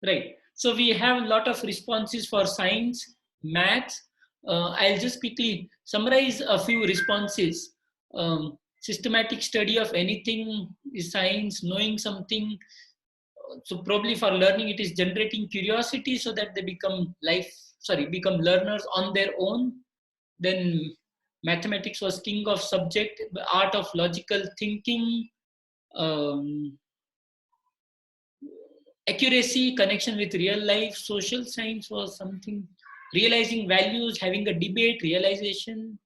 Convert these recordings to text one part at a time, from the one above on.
Right. So we have a lot of responses for science, maths. I'll just quickly summarize a few responses. Systematic study of anything is science, knowing something. So probably for learning, it is generating curiosity so that they become learners on their own. Then mathematics was king of subject, the art of logical thinking. Um, Accuracy, connection with real life. Social science was something realizing values, having a debate, realization.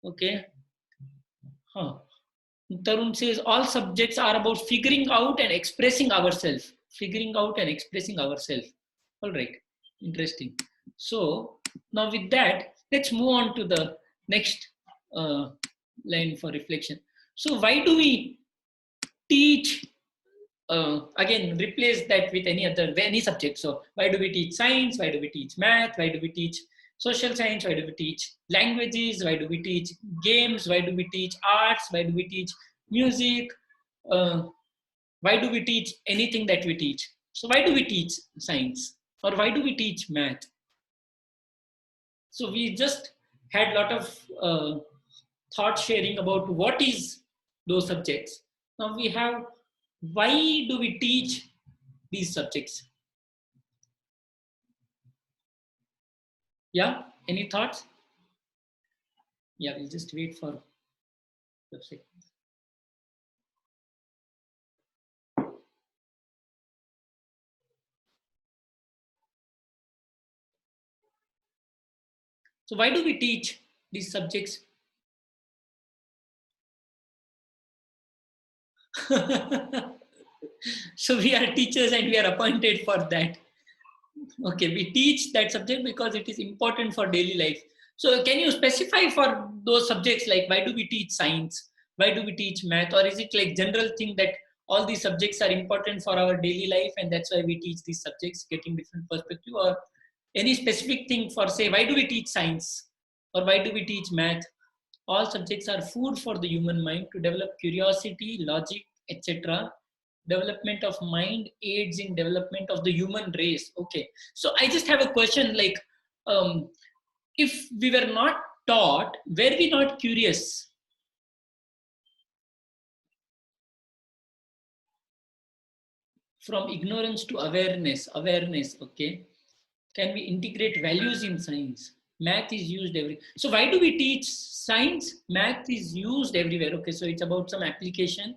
Okay. Huh. Tarun says all subjects are about figuring out and expressing ourselves. Figuring out and expressing ourselves. All right. Interesting. So now with that, let's move on to the next uh, line for reflection. So why do we teach, again replace that with any subject? So why do we teach science, why do we teach math, why do we teach social science, why do we teach languages, why do we teach games, why do we teach arts, why do we teach music, uh, why do we teach anything that we teach? So why do we teach science, or why do we teach math? So we just had a lot of thought sharing about what is those subjects. Now we have, why do we teach these subjects? Yeah, any thoughts? Yeah, we'll just wait for a second. So why do we teach these subjects? So we are teachers and we are appointed for that. Okay, we teach that subject because it is important for daily life. So can you specify for those subjects, like why do we teach science? Why do we teach math? Or is it like general thing that all these subjects are important for our daily life and that's why we teach these subjects, getting different perspective? Or any specific thing for, say, why do we teach science? Or why do we teach math? All subjects are food for the human mind to develop curiosity, logic, etc. Development of mind aids in development of the human race. Okay, so I just have a question, like, um, if we were not taught, were we not curious? From ignorance to awareness. Okay, can we integrate values in science? Math is used so why do we teach science? Math is used everywhere. Okay, so it's about some application.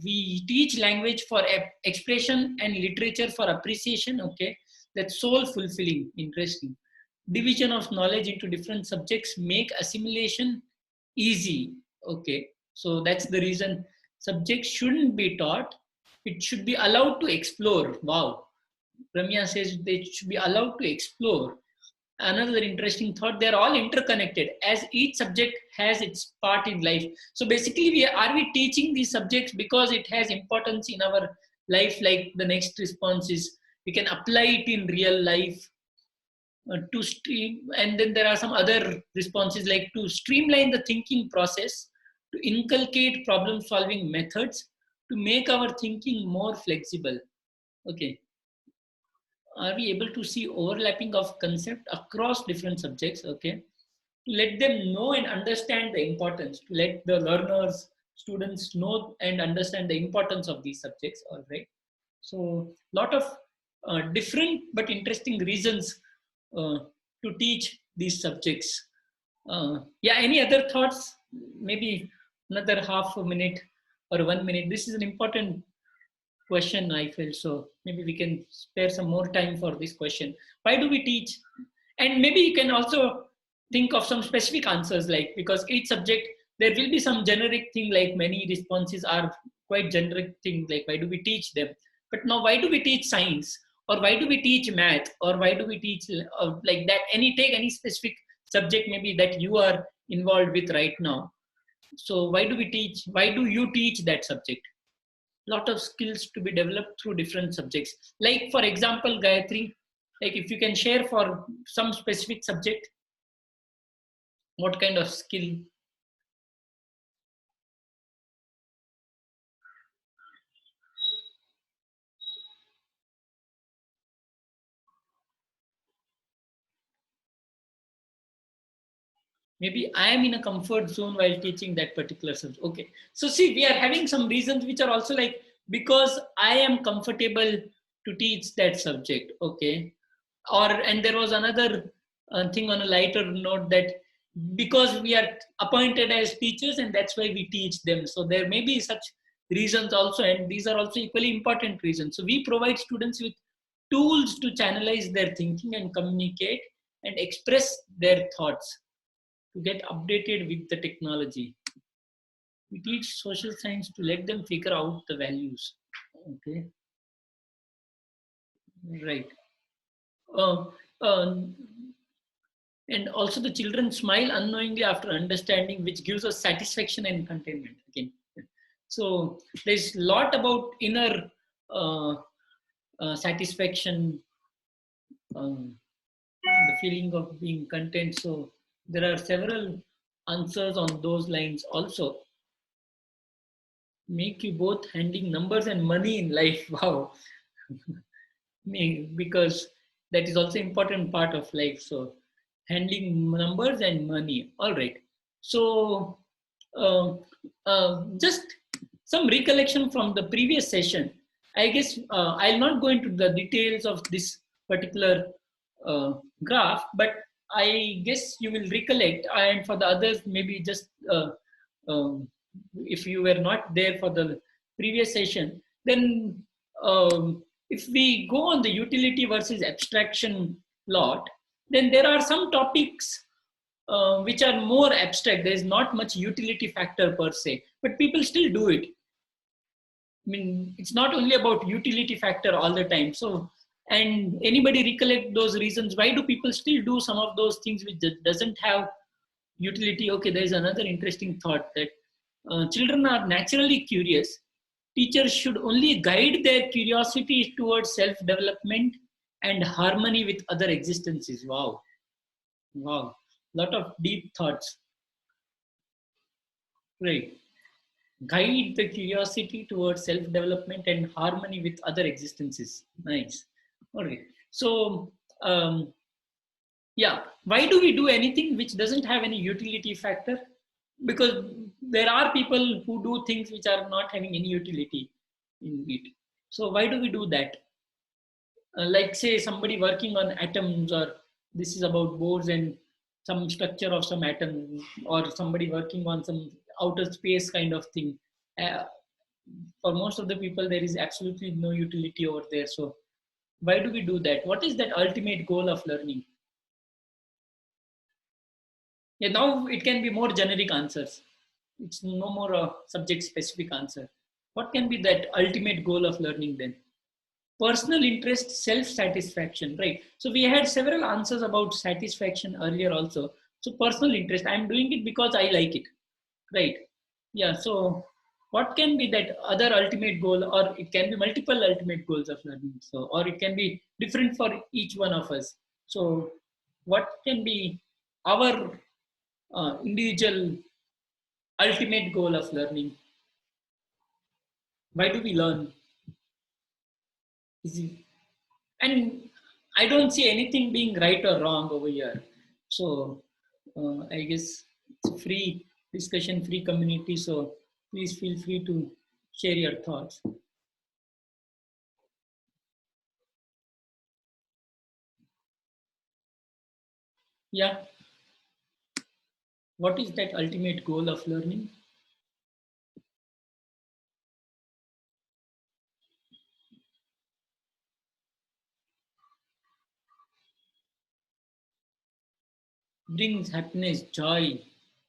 We teach language for expression and literature for appreciation. Okay, that's soul fulfilling. Interesting. Division of knowledge into different subjects make assimilation easy. Okay, so that's the reason subjects shouldn't be taught, it should be allowed to explore. Wow. Ramya says they should be allowed to explore. Another interesting thought, they're all interconnected as each subject has its part in life. So basically, we teaching these subjects because it has importance in our life? Like the next response is, we can apply it in real life, to stream. And then there are some other responses, like to streamline the thinking process, to inculcate problem solving methods, to make our thinking more flexible. Okay, are we able to see overlapping of concept across different subjects? Okay, to let them know and understand the importance, to let the learners, students know and understand the importance of these subjects. All right, so lot of different but interesting reasons uh, to teach these subjects. Yeah, any other thoughts? Maybe another half a minute or 1 minute. This is an important question, I feel. So maybe we can spare some more time for this question. Why do we teach? And maybe you can also think of some specific answers, like, because each subject, there will be some generic thing, like many responses are quite generic thing, like why do we teach them? But now, why do we teach science? Or why do we teach math? Or why do we teach, like that? Take any specific subject maybe that you are involved with right now. So why do we teach? Why do you teach that subject? Lot of skills to be developed through different subjects. Like for example, Gayatri, like if you can share for some specific subject, what kind of skill? Maybe I am in a comfort zone while teaching that particular subject. Okay. So see, we are having some reasons which are also like, because I am comfortable to teach that subject. Okay. Or, and there was another thing on a lighter note, that because we are appointed as teachers and that's why we teach them. So there may be such reasons also, and these are also equally important reasons. So we provide students with tools to channelize their thinking and communicate and express their thoughts, to get updated with the technology. We teach social science to let them figure out the values. Okay, right. Uh, uh, and also the children smile unknowingly after understanding, which gives us satisfaction and contentment. Again, so there's a lot about inner uh, satisfaction, the feeling of being content. So there are several answers on those lines also. Make you both handling numbers and money in life. Wow. Because that is also important part of life. So handling numbers and money. All right. So uh, just some recollection from the previous session. I guess I'll not go into the details of this particular uh, graph, but I guess you will recollect. And for the others, maybe just um, if you were not there for the previous session, then if we go on the utility versus abstraction plot, then there are some topics which are more abstract. There is not much utility factor per se, but people still do it. I mean, it's not only about utility factor all the time. So, and anybody recollect those reasons? Why do people still do some of those things which doesn't have utility? Okay, there is another interesting thought that children are naturally curious. Teachers should only guide their curiosity towards self-development and harmony with other existences. Wow, wow, lot of deep thoughts. Right. Guide the curiosity towards self-development and harmony with other existences. Nice. All right. So, yeah, why do we do anything which doesn't have any utility factor? Because there are people who do things which are not having any utility in it. So why do we do that? Like say somebody working on atoms, or this is about Bohr's and some structure of some atom, or somebody working on some outer space kind of thing. Uh, for most of the people, there is absolutely no utility over there. So why do we do that? What is that ultimate goal of learning? Yeah, now it can be more generic answers. It's no more a subject specific answer. What can be that ultimate goal of learning then? Personal interest, self satisfaction, right? So we had several answers about satisfaction earlier also. So personal interest, I'm doing it because I like it, right? Yeah. So what can be that other ultimate goal, or it can be multiple ultimate goals of learning, so, or it can be different for each one of us. So what can be our individual ultimate goal of learning? Why do we learn? Is it, and I don't see anything being right or wrong over here. So I guess it's a free discussion, free community. So please feel free to share your thoughts. Yeah, what is that ultimate goal of learning? Brings happiness, joy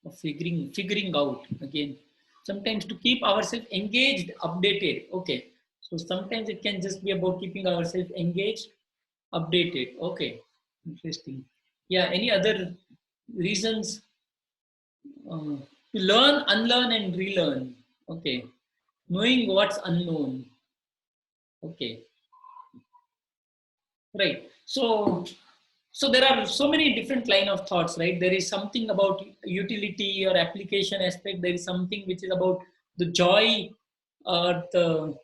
of figuring out again. Sometimes to keep ourselves engaged, updated. Okay, so sometimes it can just be about keeping ourselves engaged, updated. Okay, interesting. Yeah, any other reasons to learn, unlearn, and relearn? Okay, knowing what's unknown. Okay, right. So there are so many different line of thoughts, right? There is something about utility or application aspect. There is something which is about the joy or the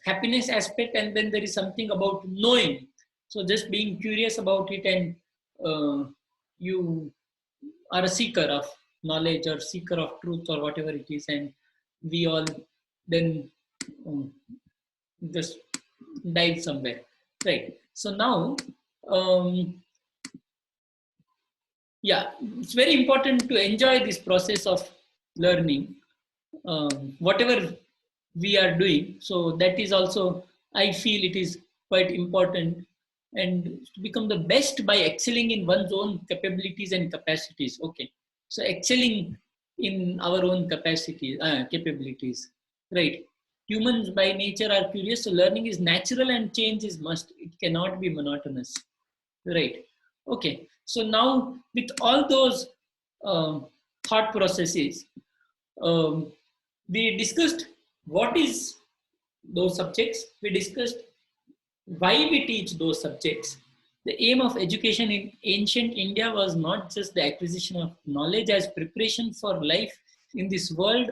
happiness aspect, and then there is something about knowing. So just being curious about it, and you are a seeker of knowledge or seeker of truth or whatever it is, and we all then um, just dive somewhere, right? So now, um, yeah, it's very important to enjoy this process of learning, whatever we are doing. So that is also, I feel it is quite important, and to become the best by excelling in one's own capabilities and capacities. Okay, so excelling in our own capacity capabilities, right? Humans by nature are curious, so learning is natural and change is must. It cannot be monotonous, right? Okay, so now with all those um, thought processes, um, we discussed what is those subjects. We discussed why we teach those subjects. The aim of education in ancient India was not just the acquisition of knowledge as preparation for life in this world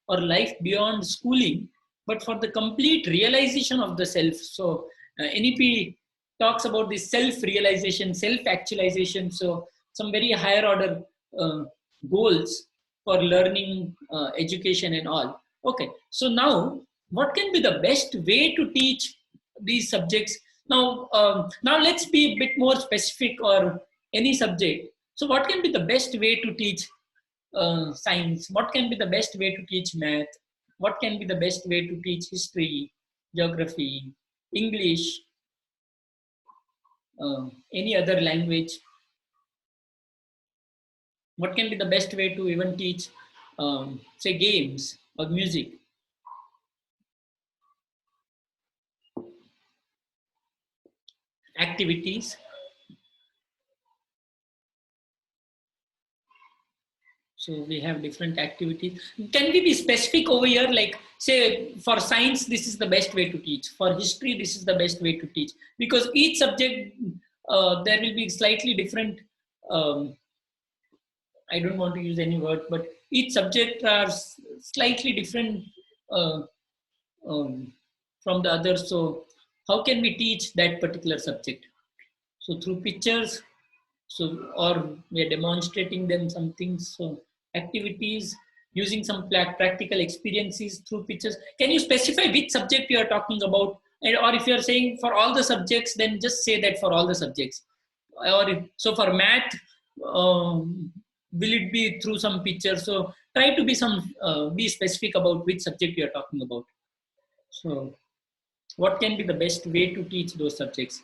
or life beyond schooling, but for the complete realization of the self. So, NEP talks about this self realization, self actualization. So, some very higher order uh, goals for learning, education, and all. Okay, so now what can be the best way to teach these subjects? Now, now let's be a bit more specific, or any subject. So, what can be the best way to teach science? What can be the best way to teach math? What can be the best way to teach history, geography, English, any other language? What can be the best way to even teach, say, games or music, activities? So we have different activities. Can we be specific over here? Like, say, for science, this is the best way to teach. For history, this is the best way to teach. Because each subject, there will be slightly different. Um, I don't want to use any word, but each subject are slightly different uh, um, from the others. So, how can we teach that particular subject? So, through pictures, so, or we are demonstrating them some things. So, activities, using some practical experiences through pictures. Can you specify which subject you are talking about? And, or if you are saying for all the subjects, then just say that for all the subjects. Or if, so for math, will it be through some pictures? So try to be be specific about which subject you are talking about. So what can be the best way to teach those subjects?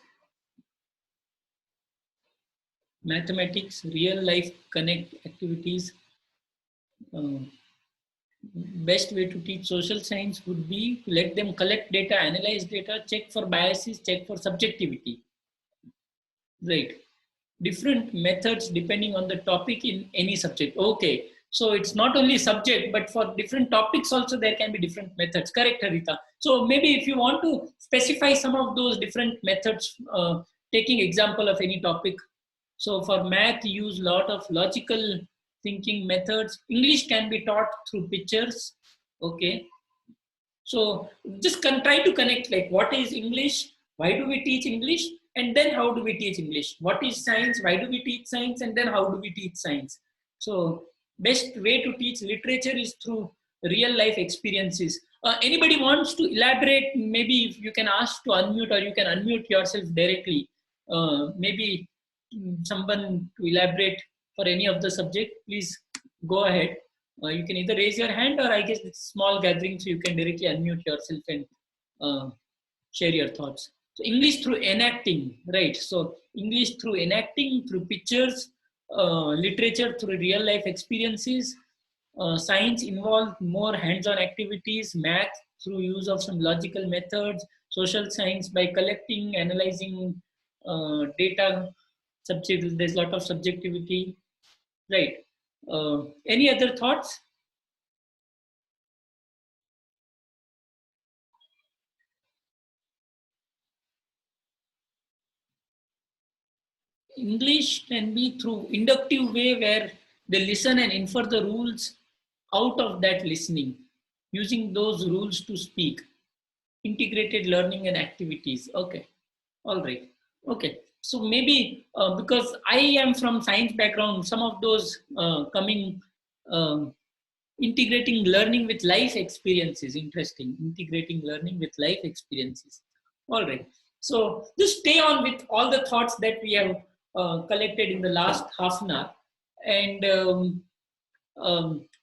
Mathematics, real life connect activities. Um, Best way to teach social science would be to let them collect data, analyze data, check for biases, check for subjectivity. Right. Different methods depending on the topic in any subject. Okay. So it's not only subject, but for different topics also there can be different methods. Correct, Harita? So maybe if you want to specify some of those different methods, taking example of any topic. So for math, use lot of logical thinking methods. English can be taught through pictures. Okay. So just try to connect, like, what is English? Why do we teach English? And then how do we teach English? What is science? Why do we teach science? And then how do we teach science? So best way to teach literature is through real life experiences. Anybody wants to elaborate? Maybe if you can ask to unmute, or you can unmute yourself directly. Maybe someone to elaborate for any of the subject, please go ahead. You can either raise your hand, or I guess it's small gathering, so you can directly unmute yourself and uh, share your thoughts. So English through enacting, right? So English through enacting, through pictures, literature through real life experiences, science involved more hands-on activities, math through use of some logical methods, social science by collecting, analyzing data. Subject, there's a lot of subjectivity, right? Any other thoughts? English can be through inductive way, where they listen and infer the rules out of that listening, using those rules to speak. Integrated learning and activities. Okay, all right. Okay, so maybe because I am from science background, some of those coming um, integrating learning with life experiences. Interesting, integrating learning with life experiences. All right. So just stay on with all the thoughts that we have collected in the last half an hour, and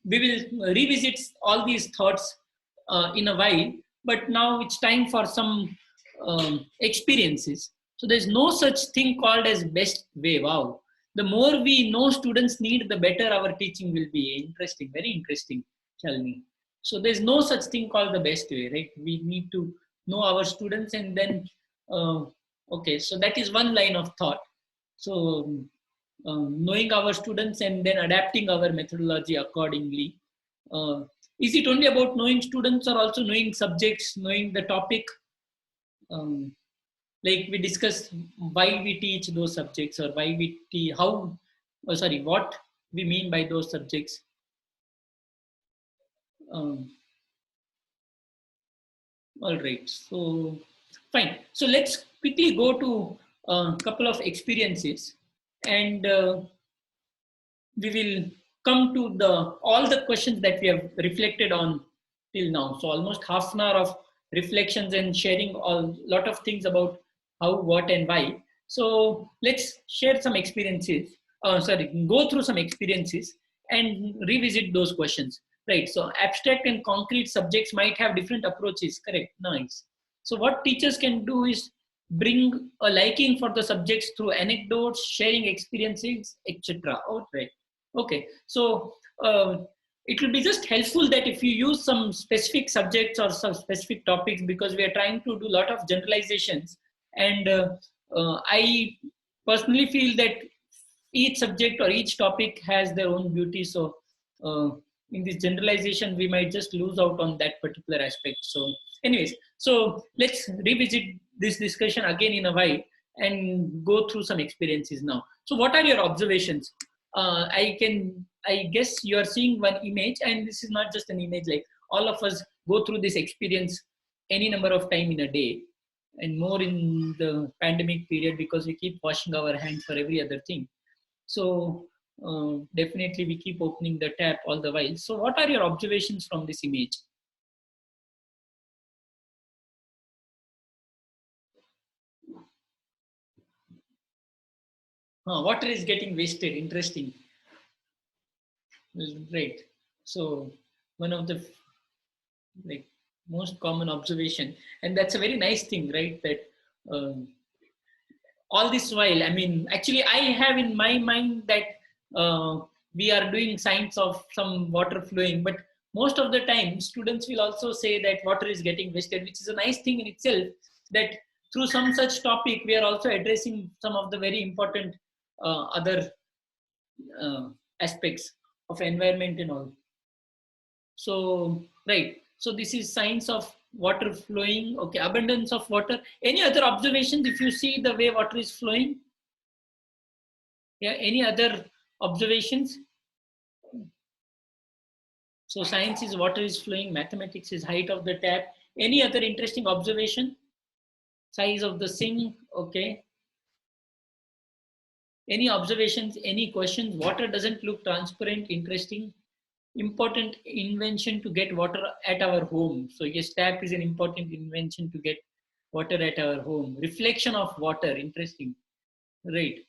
we will revisit all these thoughts in a while. But now it's time for some experiences. So there's no such thing called as best way. Wow. The more we know students need, the better our teaching will be. Interesting, very interesting, Shalini. So there's no such thing called the best way, right? We need to know our students and then, okay, so that is one line of thought. So knowing our students and then adapting our methodology accordingly. Uh, is it only about knowing students or also knowing subjects, knowing the topic? Um, like we discussed why we teach those subjects or why we teach, how, oh, sorry, what we mean by those subjects. Um, all right, so fine. So let's quickly go to a couple of experiences and we will come to the all the questions that we have reflected on till now. So almost half an hour of reflections and sharing a lot of things about how, what, and why. So let's share some experiences, sorry, go through some experiences and revisit those questions. Right, so abstract and concrete subjects might have different approaches. Correct, nice. So what teachers can do is bring a liking for the subjects through anecdotes, sharing experiences, etc. Oh, right. Okay, so it will be just helpful that if you use some specific subjects or some specific topics, because we are trying to do a lot of generalizations. And I personally feel that each subject or each topic has their own beauty. So in this generalization, we might just lose out on that particular aspect. So anyways, so let's revisit this discussion again in a while and go through some experiences now. So what are your observations? I guess you are seeing one image, and this is not just an image. Like all of us go through this experience any number of time in a day, and more in the pandemic period because we keep washing our hands for every other thing. So definitely we keep opening the tap all the while. So what are your observations from this image? Water is getting wasted. Interesting. Right. So one of the like most common observation, and that's a very nice thing, right? That um, all this while, I mean, actually I have in my mind that we are doing science of some water flowing, but most of the time students will also say that water is getting wasted, which is a nice thing in itself, that through some such topic we are also addressing some of the very important other uh, aspects of environment and all. So, right. So this is science of water flowing. Okay, abundance of water. Any other observations if you see the way water is flowing? Yeah, any other observations? So science is water is flowing, mathematics is height of the tap. Any other interesting observation? Size of the sink, okay. Any observations, any questions? Water doesn't look transparent, interesting. Important invention to get water at our home. So yes, tap is an important invention to get water at our home. Reflection of water, interesting. Right.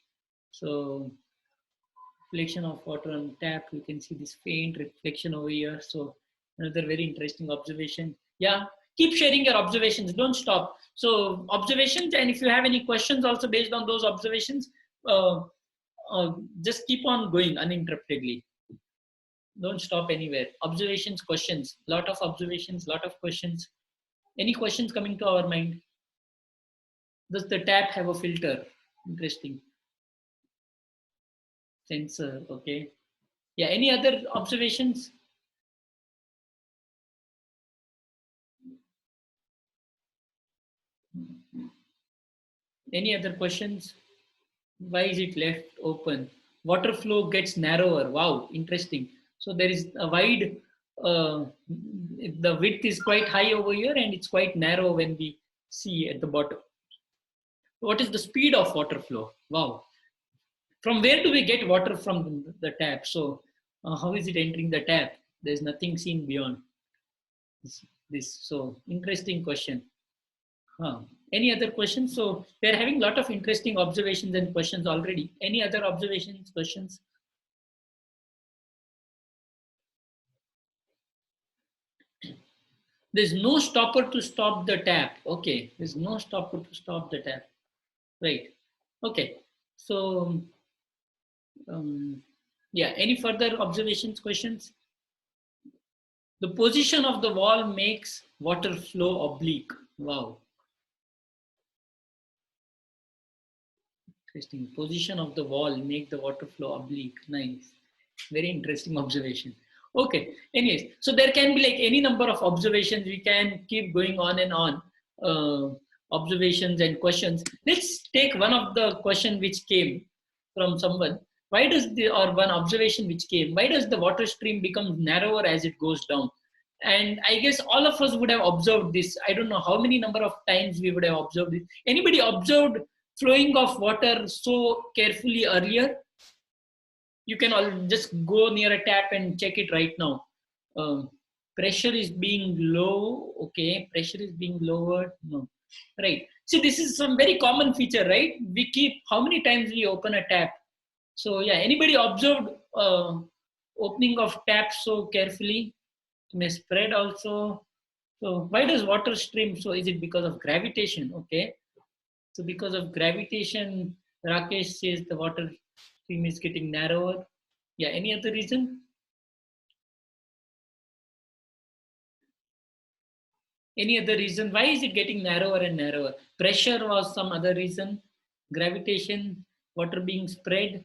So reflection of water on tap, you can see this faint reflection over here. So another very interesting observation. Yeah, keep sharing your observations, don't stop. So observations, and if you have any questions also based on those observations, uh, just keep on going uninterruptedly, don't stop anywhere. Observations, questions, lot of observations, lot of questions. Any questions coming to our mind? Does the tap have a filter? Interesting. Sensor, okay. Yeah, any other observations? Any other questions? Why is it left open? Water flow gets narrower. Wow, interesting. So there is a wide, the width is quite high over here and it's quite narrow when we see at the bottom. What is the speed of water flow? Wow. From where do we get water from the tap? So how is it entering the tap? There's nothing seen beyond this. So interesting question. Huh. Any other questions? So we're having a lot of interesting observations and questions already. Any other observations, questions? There's no stopper to stop the tap. Okay, there's no stopper to stop the tap. Right. Okay. So, yeah, any further observations, questions? The position of the wall makes water flow oblique. Wow. Interesting. Position of the wall make the water flow oblique. Nice. Very interesting observation. Okay. Anyways, so there can be like any number of observations. We can keep going on and on. Observations and questions. Let's take one of the question which came from someone. Why does the or one observation which came? Why does the water stream become narrower as it goes down? And I guess all of us would have observed this. I don't know how many number of times we would have observed it. Anybody observed flowing of water so carefully earlier? You can all just go near a tap and check it right now. Pressure is being low. Okay, pressure is being lowered. No, right. See, this is some very common feature, right? We keep how many times we open a tap. So yeah, anybody observed opening of taps so carefully? It may spread also. So why does water stream? So is it because of gravitation? Okay. So because of gravitation, Rakesh says the water stream is getting narrower. Yeah, any other reason? Any other reason? Why is it getting narrower and narrower? Pressure was some other reason. Gravitation, water being spread.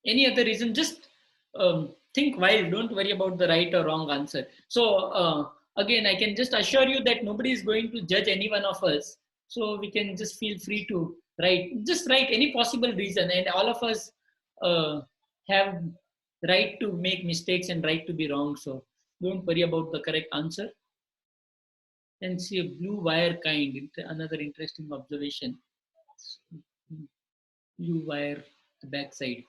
Any other reason? Just think while, don't worry about the right or wrong answer. So again, I can just assure you that nobody is going to judge any one of us. So we can just feel free to just write any possible reason, and all of us have right to make mistakes and right to be wrong. So don't worry about the correct answer. And see a blue wire kind, another interesting observation. Blue wire, the backside.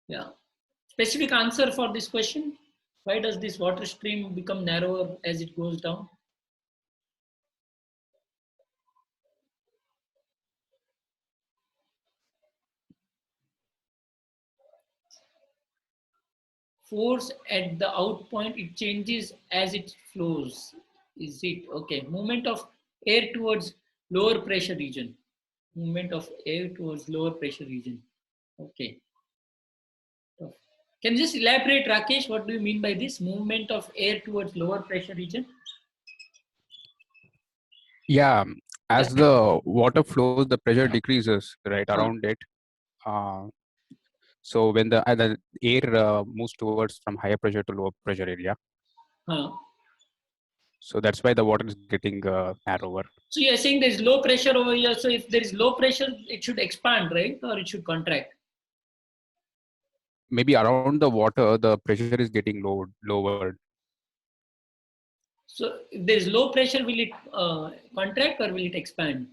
Yeah. Specific answer for this question? Why does this water stream become narrower as it goes down? Force at the out point, it changes as it flows. Is it okay? Movement of air towards lower pressure region. Movement of air towards lower pressure region. Okay. Can you just elaborate, Rakesh? What do you mean by this movement of air towards lower pressure region? Yeah, as the water flows, the pressure decreases right around it. So when the air moves towards from higher pressure to lower pressure area, so that's why the water is getting narrower. So you're saying there's low pressure over here. So if there is low pressure, it should expand, right? Or it should contract? Maybe around the water, the pressure is getting lowered. So if there is low pressure, will it contract or will it expand?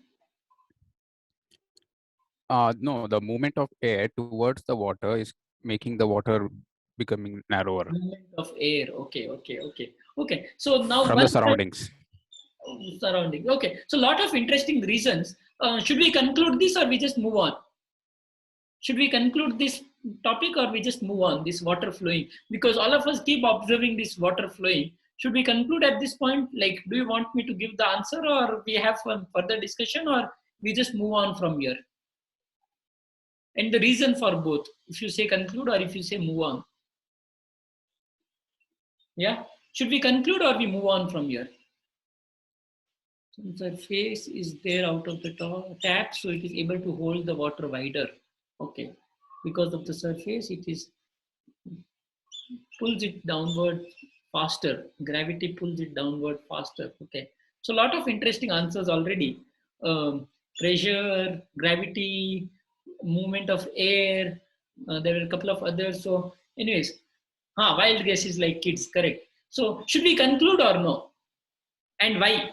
No, the movement of air towards the water is making the water becoming narrower. Movement of air. Okay. So now from the surroundings. Surrounding. Okay. So a lot of interesting reasons. Should we conclude this or we just move on? Should we conclude this topic or we just move on? This water flowing, because all of us keep observing this water flowing. Should we conclude at this point? Like, do you want me to give the answer or we have some further discussion or we just move on from here? And the reason for both, if you say conclude or if you say move on. Yeah. Should we conclude or we move on from here? Surface is there out of the tap, so it is able to hold the water wider. Okay. Because of the surface, it is pulls it downward faster. Gravity pulls it downward faster. Okay. So a lot of interesting answers already. Pressure, gravity, movement of air. There were a couple of others. So, anyways, wild guesses like kids. Correct. So, should we conclude or no? And why?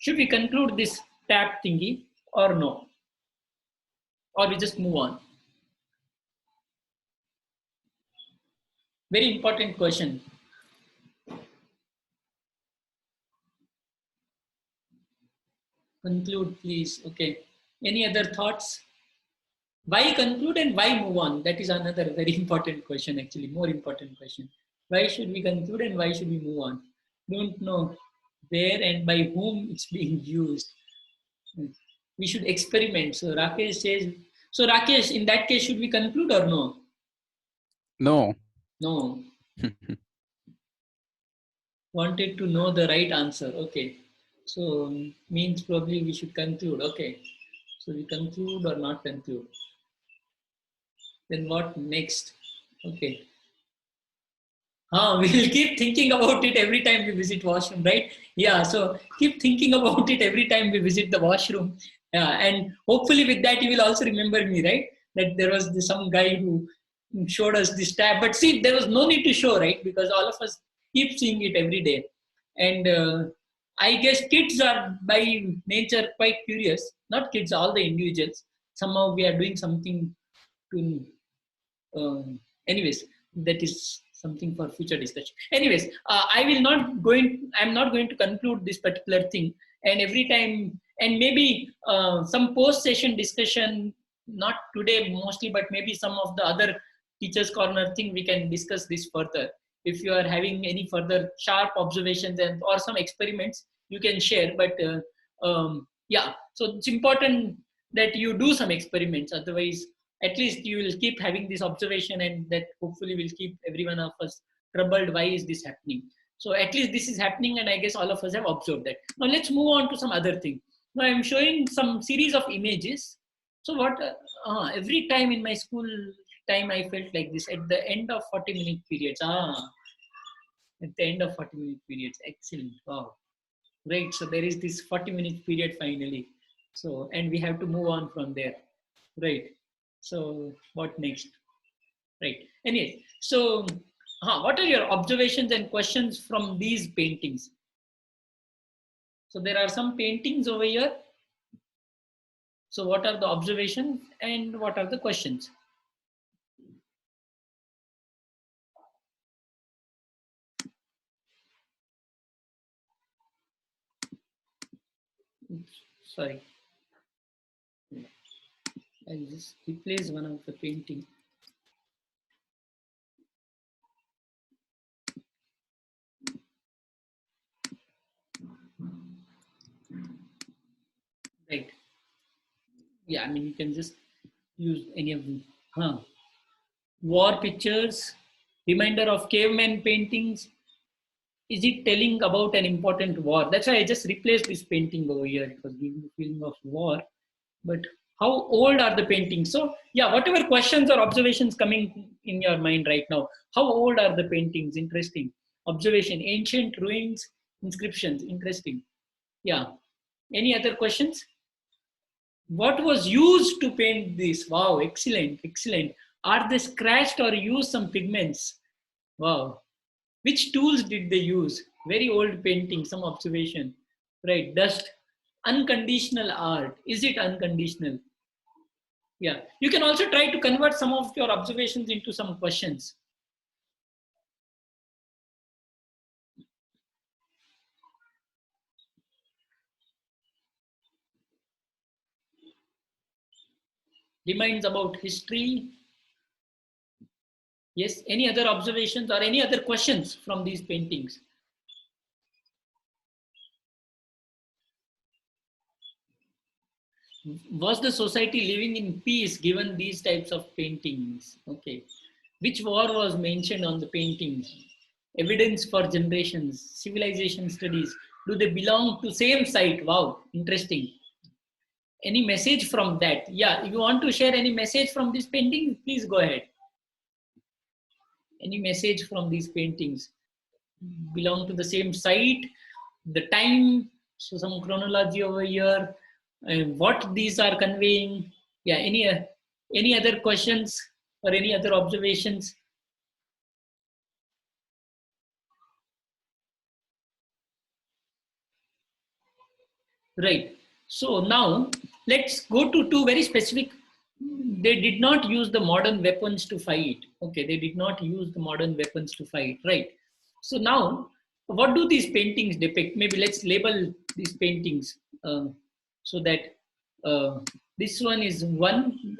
Should we conclude this tab thingy or no? Or we just move on? Very important question. Conclude, please. Okay. Any other thoughts? Why conclude and why move on? That is another very important question, actually, more important question. Why should we conclude and why should we move on? Don't know where and by whom it's being used. We should experiment. So Rakesh says, so Rakesh, in that case, should we conclude or no? No. No. Wanted to know the right answer. Okay. So means probably we should conclude. Okay. So we conclude or not conclude. Then what next? Okay. We'll keep thinking about it every time we visit washroom, right? Yeah, so keep thinking about it every time we visit the washroom. Yeah, and hopefully with that you will also remember me, right? That there was some guy who showed us this tab. But see, there was no need to show, right? Because all of us keep seeing it every day. And I guess kids are by nature quite curious. Not kids, all the individuals. Somehow we are doing something to anyways, that is something for future discussion. Anyways, I'm not going to conclude this particular thing. And every time, and maybe some post session discussion, not today mostly, but maybe some of the other teachers corner thing, we can discuss this further. If you are having any further sharp observations and or some experiments, you can share. But yeah, so it's important that you do some experiments. Otherwise, at least you will keep having this observation, and that hopefully will keep every one of us troubled. Why is this happening? So at least this is happening, and I guess all of us have observed that. Now let's move on to some other thing. Now I'm showing some series of images. So what every time in my school time I felt like this at the end of 40-minute periods. At the end of 40-minute periods. Excellent. Wow. Great. So there is this 40-minute period finally. So, and we have to move on from there. Right. So what next? Right. Anyway, so what are your observations and questions from these paintings? So there are some paintings over here. So what are the observations and what are the questions? Oops, sorry. I'll just replace one of the painting. Right. Yeah, I mean, you can just use any of them. War pictures, reminder of caveman paintings. Is it telling about an important war? That's why I just replaced this painting over here. It was giving the feeling of war. But how old are the paintings? So yeah, whatever questions or observations coming in your mind right now, how old are the paintings? Interesting. Observation, ancient ruins, inscriptions, interesting. Yeah. Any other questions? What was used to paint this? Wow, excellent, excellent. Are they scratched or used some pigments? Wow. Which tools did they use? Very old painting, some observation. Right, dust. Unconditional art. Is it unconditional? Yeah. You can also try to convert some of your observations into some questions. Reminds about history. Yes. Any other observations or any other questions from these paintings? Was the society living in peace given these types of paintings? Okay. Which war was mentioned on the paintings? Evidence for generations, civilization studies. Do they belong to same site? Wow, interesting. Any message from that? Yeah, if you want to share any message from this painting, please go ahead. Any message from these paintings? Belong to the same site, the time, so some chronology over here, what these are conveying. Yeah, any other questions or any other observations? Right. So now let's go to two very specific. They did not use the modern weapons to fight. Okay, they did not use the modern weapons to fight. Right. So now, what do these paintings depict? Maybe let's label these paintings so that this one is one.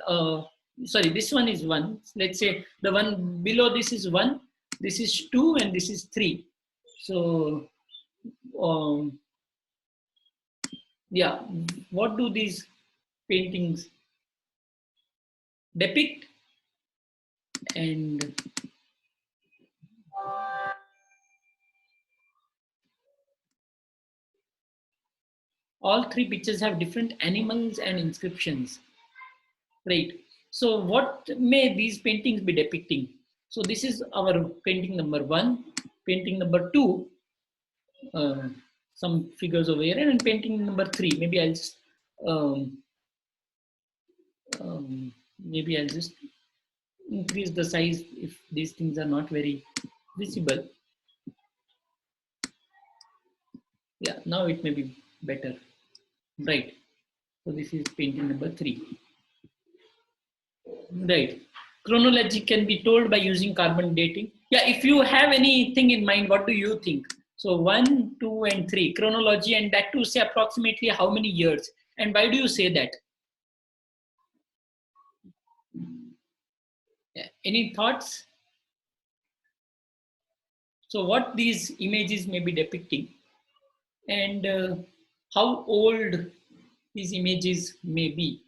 Sorry, this one is one. Let's say the one below this is one. This is two, and this is three. So um, yeah, what do these paintings depict? And all three pictures have different animals and inscriptions, right? So what may these paintings be depicting? So this is our painting number one, painting number two, uh, some figures over here, and painting number three. Maybe I'll just um, maybe I'll just increase the size if these things are not very visible. Yeah, now it may be better, right? So this is painting number three, right? Chronology can be told by using carbon dating. Yeah, if you have anything in mind, what do you think? So one, two, and three, chronology, and that to say approximately how many years, and why do you say that? Yeah. Any thoughts? So what these images may be depicting, and how old these images may be,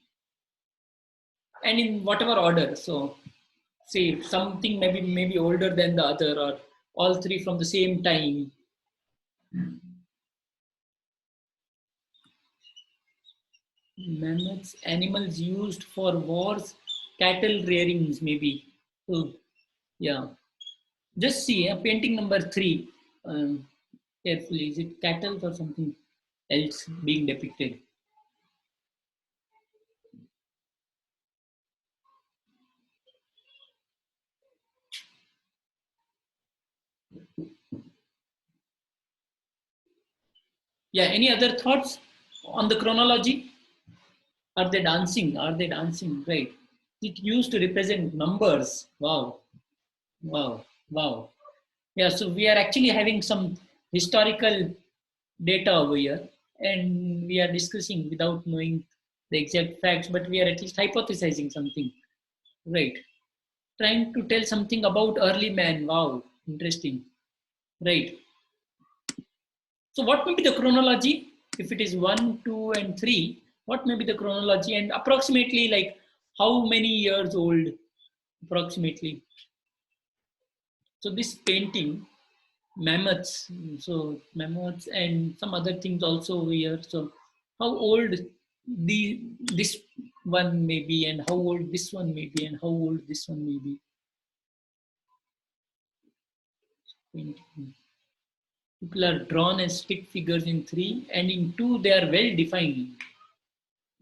and in whatever order. So say something maybe older than the other, or all three from the same time. Mammoths, animals used for wars, cattle rearings maybe. So yeah, just see painting number three carefully. Is it cattle or something else being depicted? Yeah, any other thoughts on the chronology? Are they dancing? Are they dancing? Right, it used to represent numbers. Wow. Wow. Wow. Yeah, so we are actually having some historical data over here, and we are discussing without knowing the exact facts, but we are at least hypothesizing something, right? Trying to tell something about early man. Wow, interesting, right? So what may be the chronology? If it is one, two, and three, what may be the chronology, and approximately like how many years old approximately? So this painting, mammoths, so mammoths and some other things also over here. So how old the this one may be, and how old this one may be, and how old this one may be? People are drawn as stick figures in three, and in two they are well defined.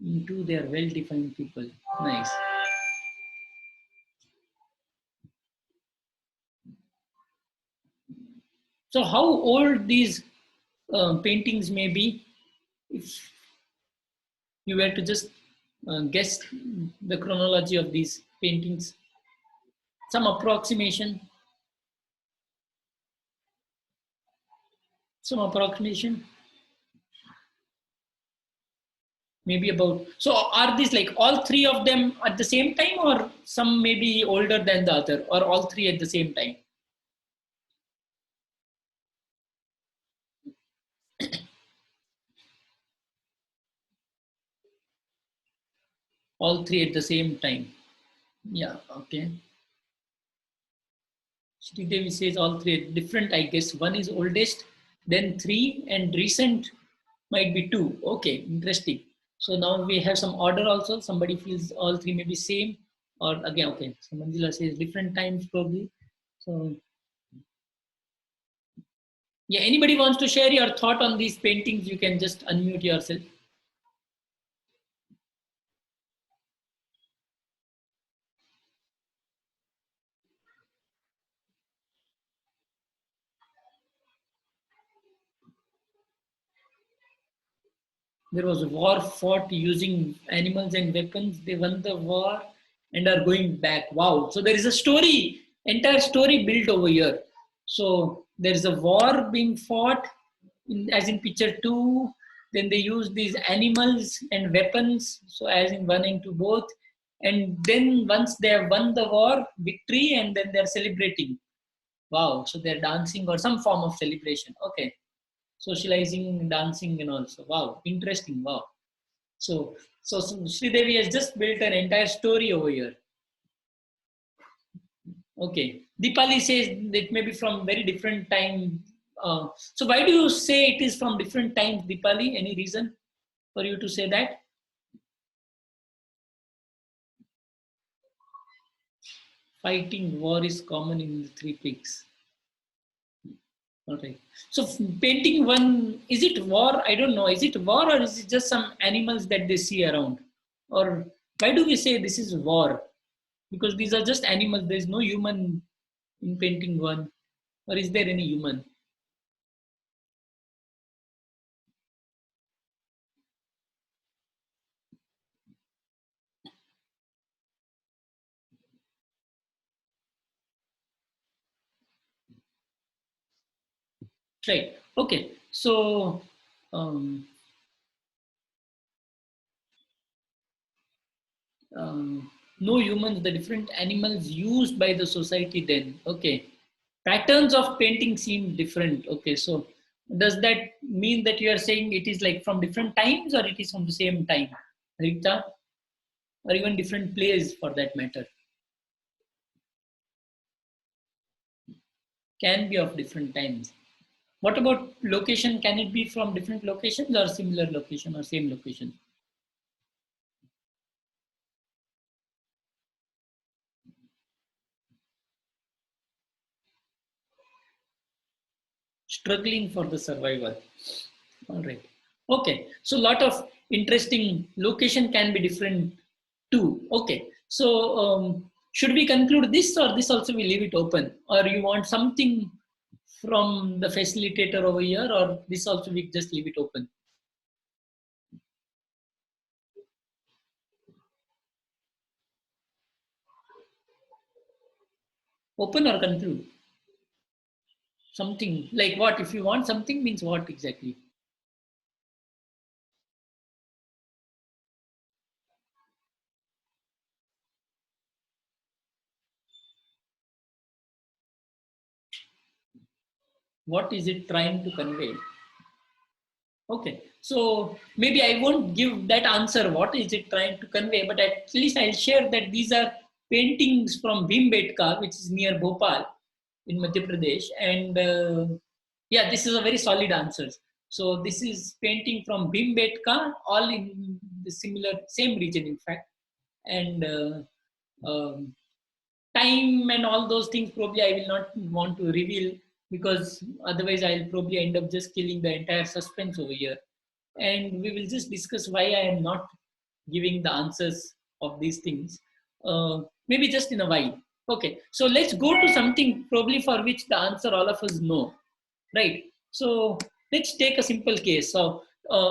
In two they are well defined people. Nice. So how old these paintings may be, if you were to just guess the chronology of these paintings, some approximation, some approximation, maybe about. So are these like all three of them at the same time, or some may be older than the other, or all three at the same time? All three at the same time. Yeah, okay. Shri Devi says all three different, I guess. One is oldest, then three, and recent might be two. Okay, interesting. So now we have some order also. Somebody feels all three may be same, or again, okay. So Manjula says different times probably. So yeah, anybody wants to share your thought on these paintings, you can just unmute yourself. There was a war fought using animals and weapons. They won the war and are going back. Wow. So there is a story, entire story built over here. So there is a war being fought, as in picture 2. Then they use these animals and weapons. So as in 1 and 2 both. And then once they have won the war, victory, and then they're celebrating. Wow. So they're dancing or some form of celebration. Okay. Socializing, dancing, and also. Wow. Interesting. Wow. So Sri Devi has just built an entire story over here. Okay. Dipali says it may be from very different time. So why do you say it is from different times, Dipali? Any reason for you to say that? Fighting war is common in the three peaks. All right. So painting 1, is it war? I don't know. Is it war or is it just some animals that they see around? Or why do we say this is war? Because these are just animals. There is no human in painting 1. Or is there any human? Right. Okay. So, um, no humans, the different animals used by the society then. Okay. Patterns of painting seem different. Okay. So, does that mean that you are saying it is like from different times or it is from the same time? Rita? Or even different plays for that matter? Can be of different times. What about location? Can it be from different locations or similar location or same location? Struggling for the survival. All right. Okay. So a lot of interesting location can be different too. Okay. So should we conclude this or this also we leave it open? Or you want something from the facilitator over here or this also we just leave it open? Open or conclude? Something like what? If you want something means what exactly? What is it trying to convey? Okay, so maybe I won't give that answer. What is it trying to convey? But at least I'll share that these are paintings from Bhimbetka, which is near Bhopal in Madhya Pradesh. And yeah, this is a very solid answer. So this is painting from Bhimbetka, all in the similar, same region, in fact. And time and all those things probably I will not want to reveal because otherwise I'll probably end up just killing the entire suspense over here. And we will just discuss why I am not giving the answers of these things. Maybe just in a while. Okay, so let's go to something probably for which the answer all of us know, right? So let's take a simple case. So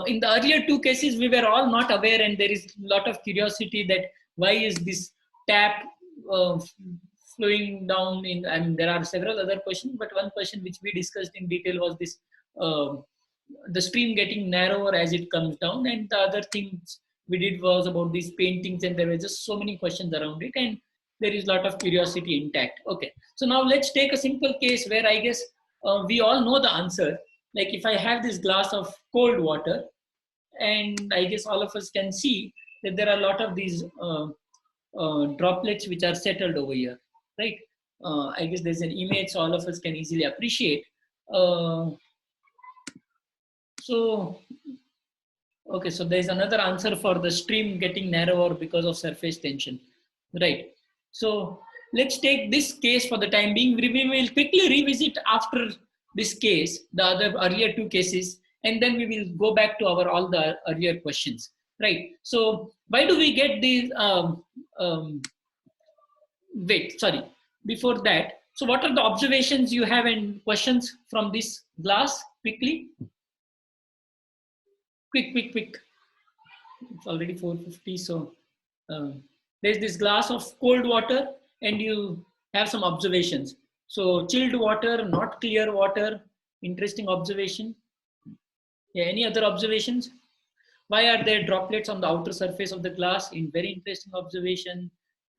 in the earlier two cases, we were all not aware, and there is a lot of curiosity that why is this tap uh, flowing down in. I mean, there are several other questions, but one question which we discussed in detail was this: the stream getting narrower as it comes down, and the other things we did was about these paintings, and there were just so many questions around it, and there is a lot of curiosity intact. Okay, so now let's take a simple case where I guess we all know the answer. Like if I have this glass of cold water, and I guess all of us can see that there are a lot of these droplets which are settled over here, right? I guess there's an image so all of us can easily appreciate. Uh, so, okay, so there's another answer for the stream getting narrower because of surface tension, right? So let's take this case for the time being. We will quickly revisit after this case, the other earlier two cases, and then we will go back to our all the earlier questions, right? So why do we get these? Wait, sorry. Before that, so what are the observations you have and questions from this glass? Quickly, quick. It's already 4:50. So there's this glass of cold water and you have some observations. So chilled water, not clear water. Interesting observation. Yeah, any other observations? Why are there droplets on the outer surface of the glass? In very interesting observation.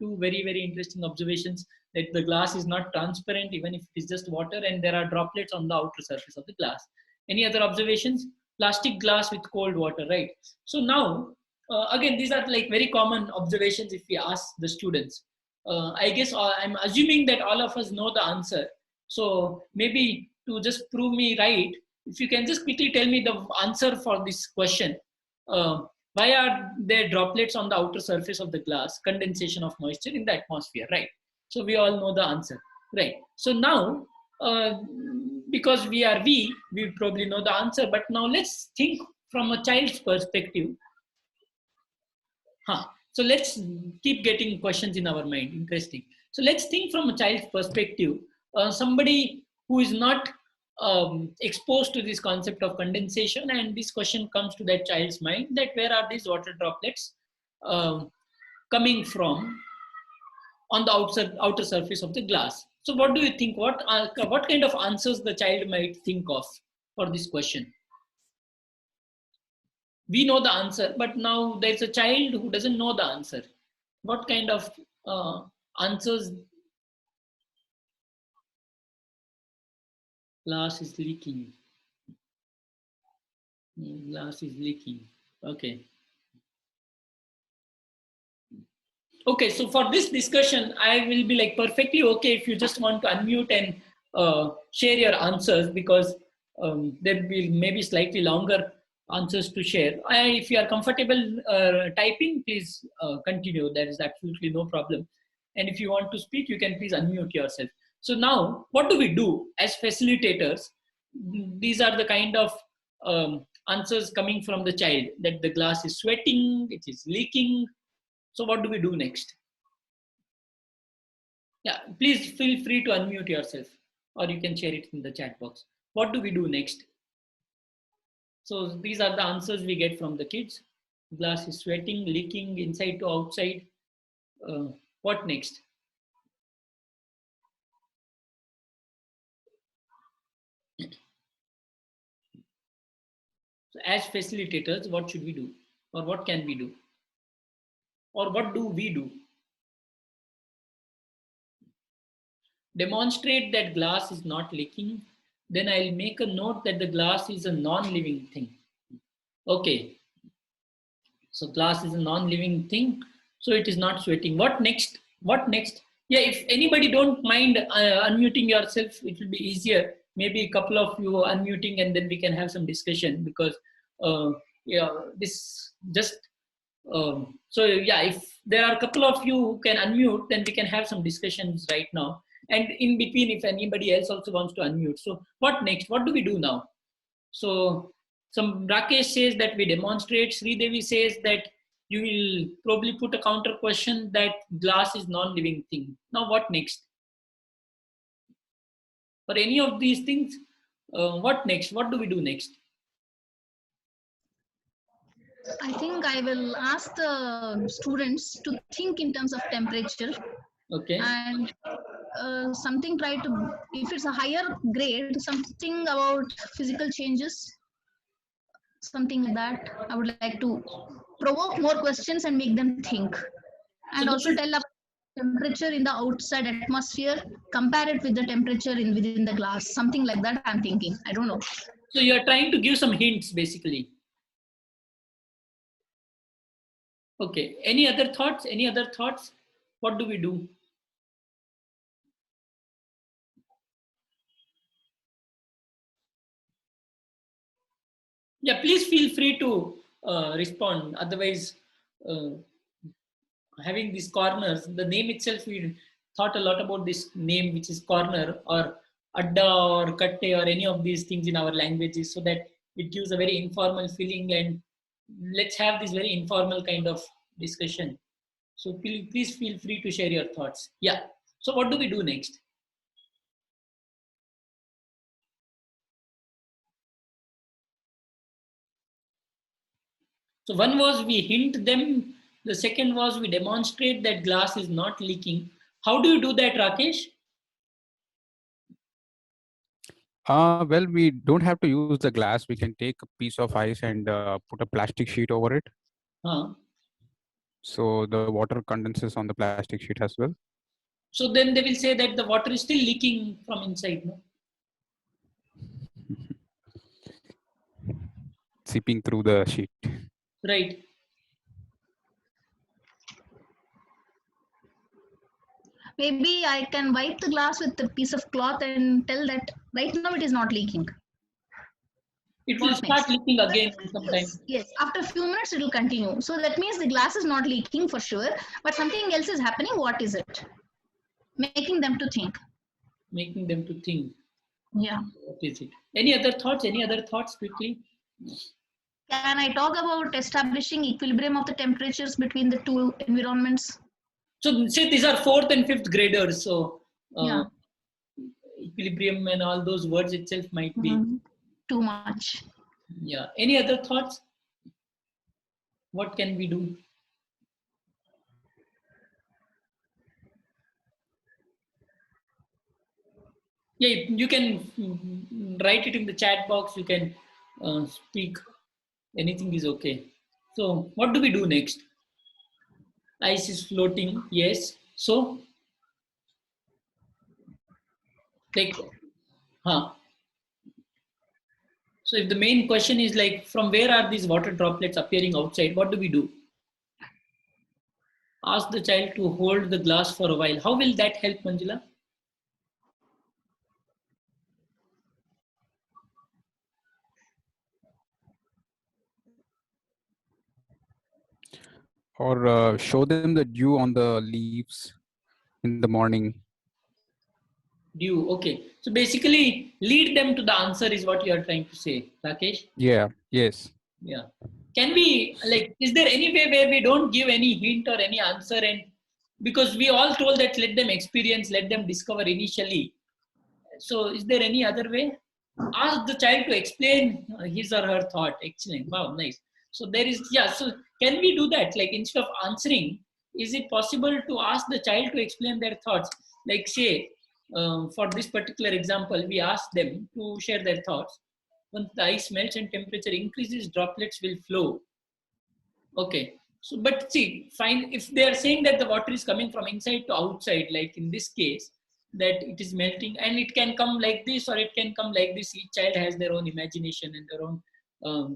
Two very, very interesting observations that the glass is not transparent even if it is just water and there are droplets on the outer surface of the glass. Any other observations? Plastic glass with cold water, right? So now, again, these are like very common observations if we ask the students. I guess I'm assuming that all of us know the answer. So maybe to just prove me right, if you can just quickly tell me the answer for this question. uh, why are there droplets on the outer surface of the glass? Condensation of moisture in the atmosphere, right? So we all know the answer, right? So now, because we probably know the answer, but now let's think from a child's perspective. Huh. So let's keep getting questions in our mind. Interesting. So let's think from a child's perspective. Somebody who is not exposed to this concept of condensation, and this question comes to that child's mind: that where are these water droplets um, coming from on the outer surface of the glass? So what do you think? What kind of answers the child might think of for this question? We know the answer, but now there's a child who doesn't know the answer. What kind of answers? Glass is leaking. Glass is leaking. Okay. Okay, so for this discussion, I will be like perfectly okay if you just want to unmute and share your answers, because there will be maybe slightly longer answers to share. If you are comfortable typing, please continue. There is absolutely no problem. And if you want to speak, you can please unmute yourself. So now, what do we do as facilitators? These are the kind of answers coming from the child, that the glass is sweating, it is leaking. So what do we do next? Yeah, please feel free to unmute yourself, or you can share it in the chat box. What do we do next? So these are the answers we get from the kids. Glass is sweating, leaking inside to outside. Uh, what next? So as facilitators, what should we do? Or what can we do? Or what do we do? Demonstrate that glass is not leaking. Then I'll make a note that the glass is a non-living thing. Okay, so glass is a non-living thing, so it is not sweating. What next? What next? Yeah, if anybody don't mind unmuting yourself, it will be easier. Maybe a couple of you unmuting, and then we can have some discussion, because yeah, this just so yeah, if there are a couple of you who can unmute, then we can have some discussions right now. And in between, if anybody else also wants to unmute. So what next? What do we do now? So some Rakesh says that we demonstrate. Sri Devi says that you will probably put a counter question that glass is non-living thing. Now what next? For any of these things, what next? What do we do next? I think I will ask the students to think in terms of temperature Okay. and something try to, if it's a higher grade, something about physical changes, something like that. I would like to provoke more questions and make them think. So And this also is, tell about temperature in the outside atmosphere, compare it with the temperature in within the glass. Something like that I'm thinking. I don't know. so you are trying to give some hints basically. Okay. Any other thoughts? Any other thoughts? What do we do? Yeah, please feel free to respond. Otherwise, uh, having these corners, the name itself, we thought a lot about this name, which is corner or adda or katte or any of these things in our languages, so that it gives a very informal feeling. And let's have this very informal kind of discussion. So please feel free to share your thoughts. Yeah. So what do we do next? So one was we hint them. The second was we demonstrate that glass is not leaking. How do you do that, Rakesh? Well, we don't have to use the glass. We can take a piece of ice and put a plastic sheet over it. Huh? So the water condenses on the plastic sheet as well. So then they will say that the water is still leaking from inside, no? Seeping through the sheet. Right. Maybe I can wipe the glass with a piece of cloth and tell that right now it is not leaking. It will What start next? leaking again sometime. Yes, yes. After a few minutes, it will continue. So that means the glass is not leaking for sure, but something else is happening. What is it? Making them to think. Making them to think. Yeah. What is it? Any other thoughts? Any other thoughts quickly? Can I talk about establishing equilibrium of the temperatures between the two environments? So say these are 4th and 5th graders. So Yeah. equilibrium and all those words itself might be. Too much. Yeah. Any other thoughts? What can we do? Yeah, you can write it in the chat box. You can speak. Anything is okay. So what do we do next? Ice is floating. Yes. So like, huh? So if the main question is like, from where are these water droplets appearing outside? What do we do? Ask the child to hold the glass for a while. How will that help, Manjula? Or show them the dew on the leaves in the morning. Dew. Okay. So basically, lead them to the answer is what you are trying to say, Rakesh. Yeah. Yes. Yeah. Can we, like, is there any way where we don't give any hint or any answer? And because we all told that let them experience, let them discover initially. So is there any other way? Ask the child to explain his or her thought. Excellent. Wow, nice. So there is, yeah. So can we do that? Like instead of answering, is it possible to ask the child to explain their thoughts? Like say, for this particular example, we ask them to share their thoughts. Once the ice melts and temperature increases, droplets will flow. Okay. So, but see, fine. If they are saying that the water is coming from inside to outside, like in this case, that it is melting and it can come like this or it can come like this. Each child has their own imagination and their own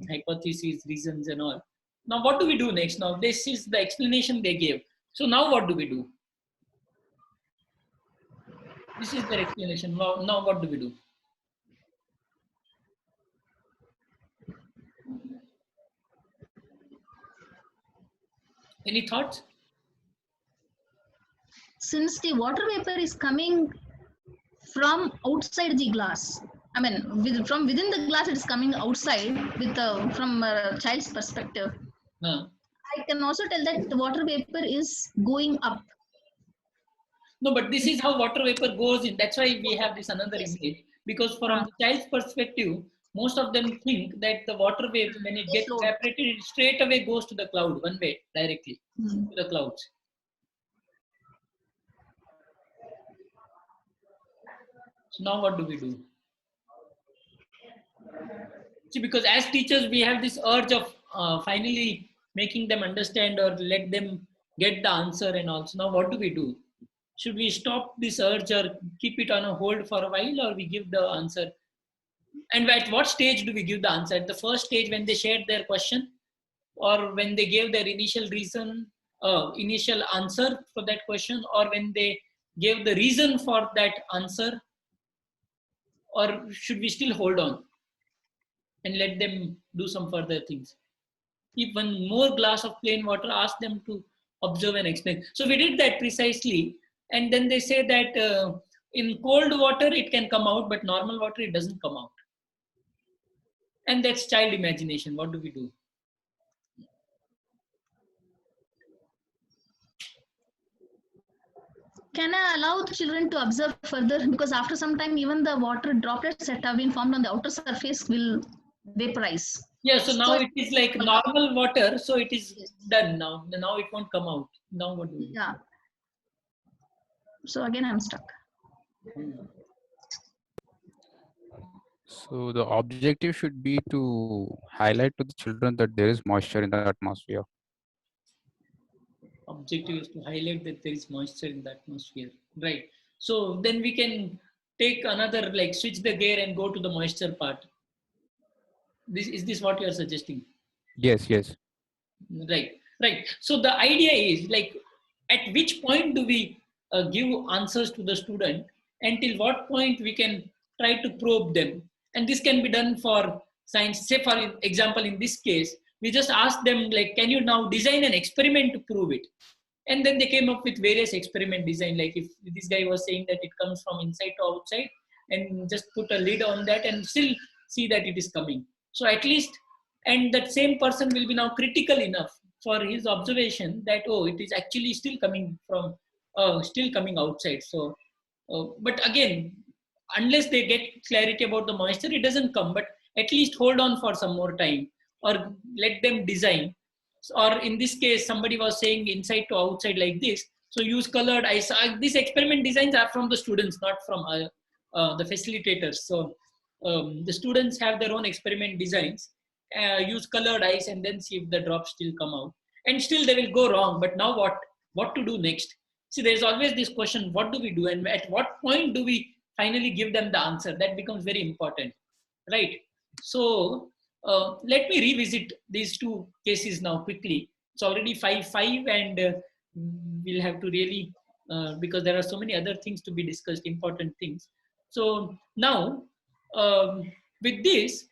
hypotheses, reasons, and all. Now, what do we do next? Now, this is the explanation they gave. So, now what do we do? This is their explanation. Now what do we do? Any thoughts? Since the water vapor is coming from outside the glass, I mean, from within the glass, it is coming outside with from a child's perspective. I can also tell that the water vapor is going up. No, but this is how water vapor goes in. That's why we have this another image. Because from the child's perspective, most of them think that the water vapor, when it gets evaporated, it straight away goes to the cloud, one way, directly to the clouds. So now what do we do? See, because as teachers, we have this urge of finally making them understand or let them get the answer and all. So now what do we do? Should we stop this urge or keep it on a hold for a while, or we give the answer? And at what stage do we give the answer? At the first stage when they shared their question, or when they gave their initial reason, initial answer for that question, or when they gave the reason for that answer, or should we still hold on and let them do some further things? If one more glass of plain water, ask them to observe and explain. So we did that precisely. And then they say that in cold water, it can come out, but normal water, it doesn't come out. And that's child imagination. What do we do? Can I allow the children to observe further? Because after some time, even the water droplets that have been formed on the outer surface will vaporize. Yeah, so now So it is like normal water, so it is yes. done now. Now it won't come out. Now what do we do? Yeah. So again, I'm stuck. So the objective should be to highlight to the children that there is moisture in the atmosphere. Objective is to highlight that there is moisture in the atmosphere. Right. So then we can take another, like switch the gear and go to the moisture part. Is this what you are suggesting? Yes, yes. Right, right. So the idea is like, at which point do we give answers to the student? Until what point we can try to probe them? And this can be done for science. Say, for example, in this case, we just asked them like, can you now design an experiment to prove it? And then they came up with various experiment design. Like if this guy was saying that it comes from inside to outside, and just put a lid on that and still see that it is coming. So at least, and that same person will be now critical enough for his observation that, oh, it is actually still coming from, still coming outside. So but again, unless they get clarity about the moisture, it doesn't come. But at least hold on for some more time, or let them design. Or in this case, somebody was saying inside to outside like this, so use colored ice. These experiment designs are from the students, not from the facilitators. So the students have their own experiment designs, use colored ice, and then see if the drops still come out. And still they will go wrong. But now what to do next? See, there's always this question, what do we do? And at what point do we finally give them the answer? That becomes very important, right? So let me revisit these two cases now quickly. It's already 5:05, and we'll have to really, because there are so many other things to be discussed, important things. So now, with this,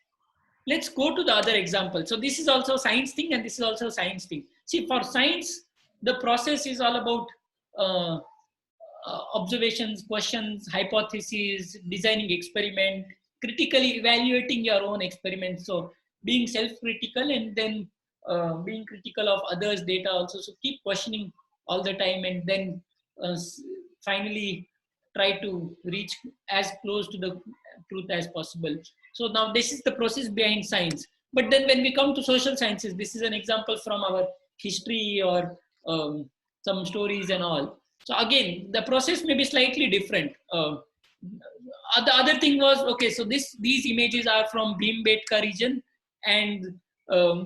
let's go to the other example. So this is also a science thing, and this is also a science thing. See, for science, the process is all about uh, observations, questions, hypotheses, designing experiment, critically evaluating your own experiment. So being self-critical, and then being critical of others' data also. So keep questioning all the time, and then finally try to reach as close to the truth as possible. So now this is the process behind science. But then when we come to social sciences, this is an example from our history, or some stories and all. So again, the process may be slightly different. The other thing was, okay, so these images are from Bhimbetka region, and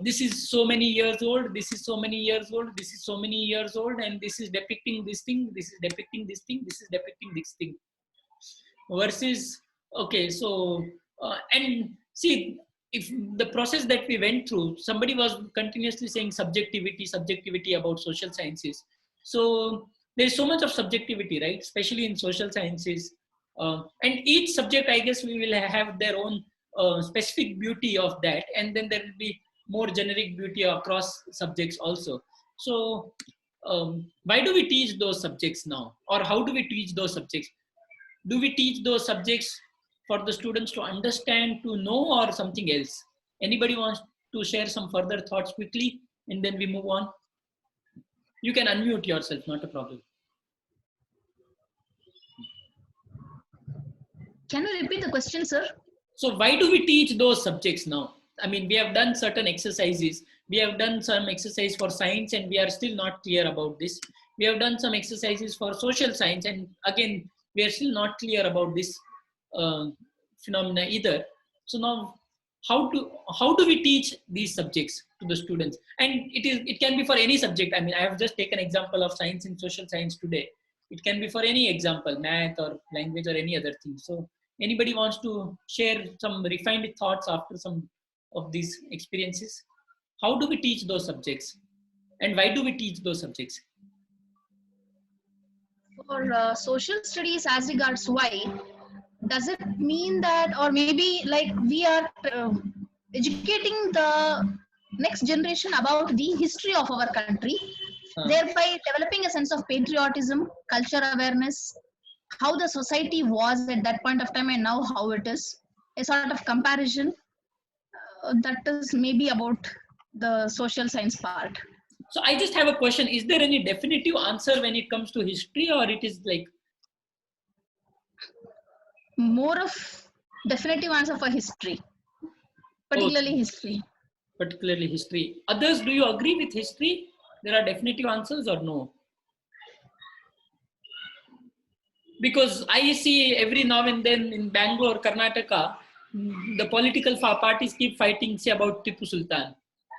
this is so many years old, this is so many years old, this is so many years old, and this is depicting this thing, this is depicting this thing, this is depicting this thing. Versus, okay, so and see, if the process that we went through, somebody was continuously saying subjectivity about social sciences. So there's so much of subjectivity, right, especially in social sciences. And each subject, I guess, we will have their own specific beauty of that, and then there will be more generic beauty across subjects also. So why do we teach those subjects now, or how do we teach those subjects? Do we teach those subjects for the students to understand, to know, or something else? Anybody wants to share some further thoughts quickly, and then we move on? You can unmute yourself, not a problem. Can you repeat the question, sir? So why do we teach those subjects now? I mean, we have done certain exercises. We have done some exercise for science, and we are still not clear about this. We have done some exercises for social science, and again, we are still not clear about this uh, phenomena either. So now, how do we teach these subjects to the students? And it can be for any subject. I mean, I have just taken example of science and social science today. It can be for any example, math or language or any other thing. So anybody wants to share some refined thoughts after some of these experiences? How do we teach those subjects, and why do we teach those subjects? For social studies, as regards why, does it mean that, or maybe like we are educating the next generation about the history of our country, thereby developing a sense of patriotism, culture awareness, how the society was at that point of time and now how it is, a sort of comparison. That is maybe about the social science part. So I just have a question. Is there any definitive answer when it comes to history, or it is like, More of definitive answer for history, oh, particularly history. particularly history. Others, do you agree with history? There are definitive answers or no? Because I see every now and then in Bangalore, Karnataka, the political parties keep fighting, say, about Tipu Sultan.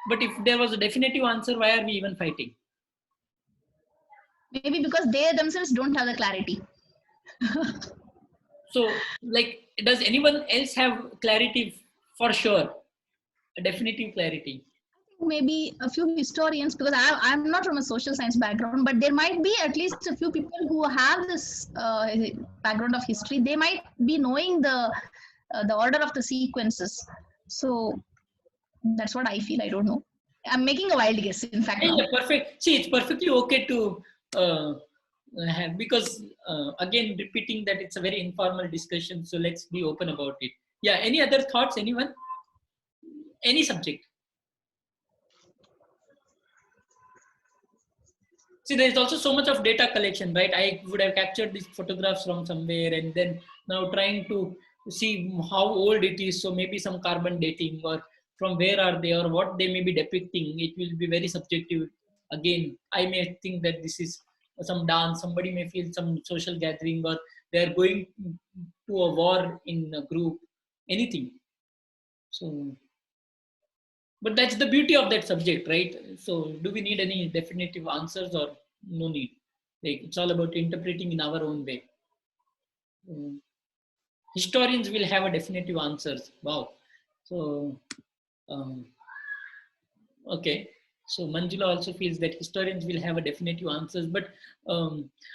But if there was a definitive answer, why are we even fighting? Maybe because they themselves don't have the clarity. So, like, does anyone else have clarity for sure? A definitive clarity? Maybe a few historians, because I'm not from a social science background, but there might be at least a few people who have this background of history. They might be knowing the order of the sequences. So that's what I feel. I don't know. I'm making a wild guess, in fact. Yeah, Now. perfect. See, it's perfectly okay to have, because again, repeating that it's a very informal discussion. So let's be open about it. Yeah. Any other thoughts? Anyone? Any subject? See, there is also so much of data collection, right? I would have captured these photographs from somewhere and then now trying to see how old it is. So maybe some carbon dating, or from where are they, or what they may be depicting. It will be very subjective. Again, I may think that this is some dance. Somebody may feel some social gathering, or they are going to a war in a group, anything. So, but that's the beauty of that subject, right? So do we need any definitive answers or no need? Like, it's all about interpreting in our own way. Historians will have a definitive answers. Wow. So um, okay. So Manjula also feels that historians will have a definitive answers, but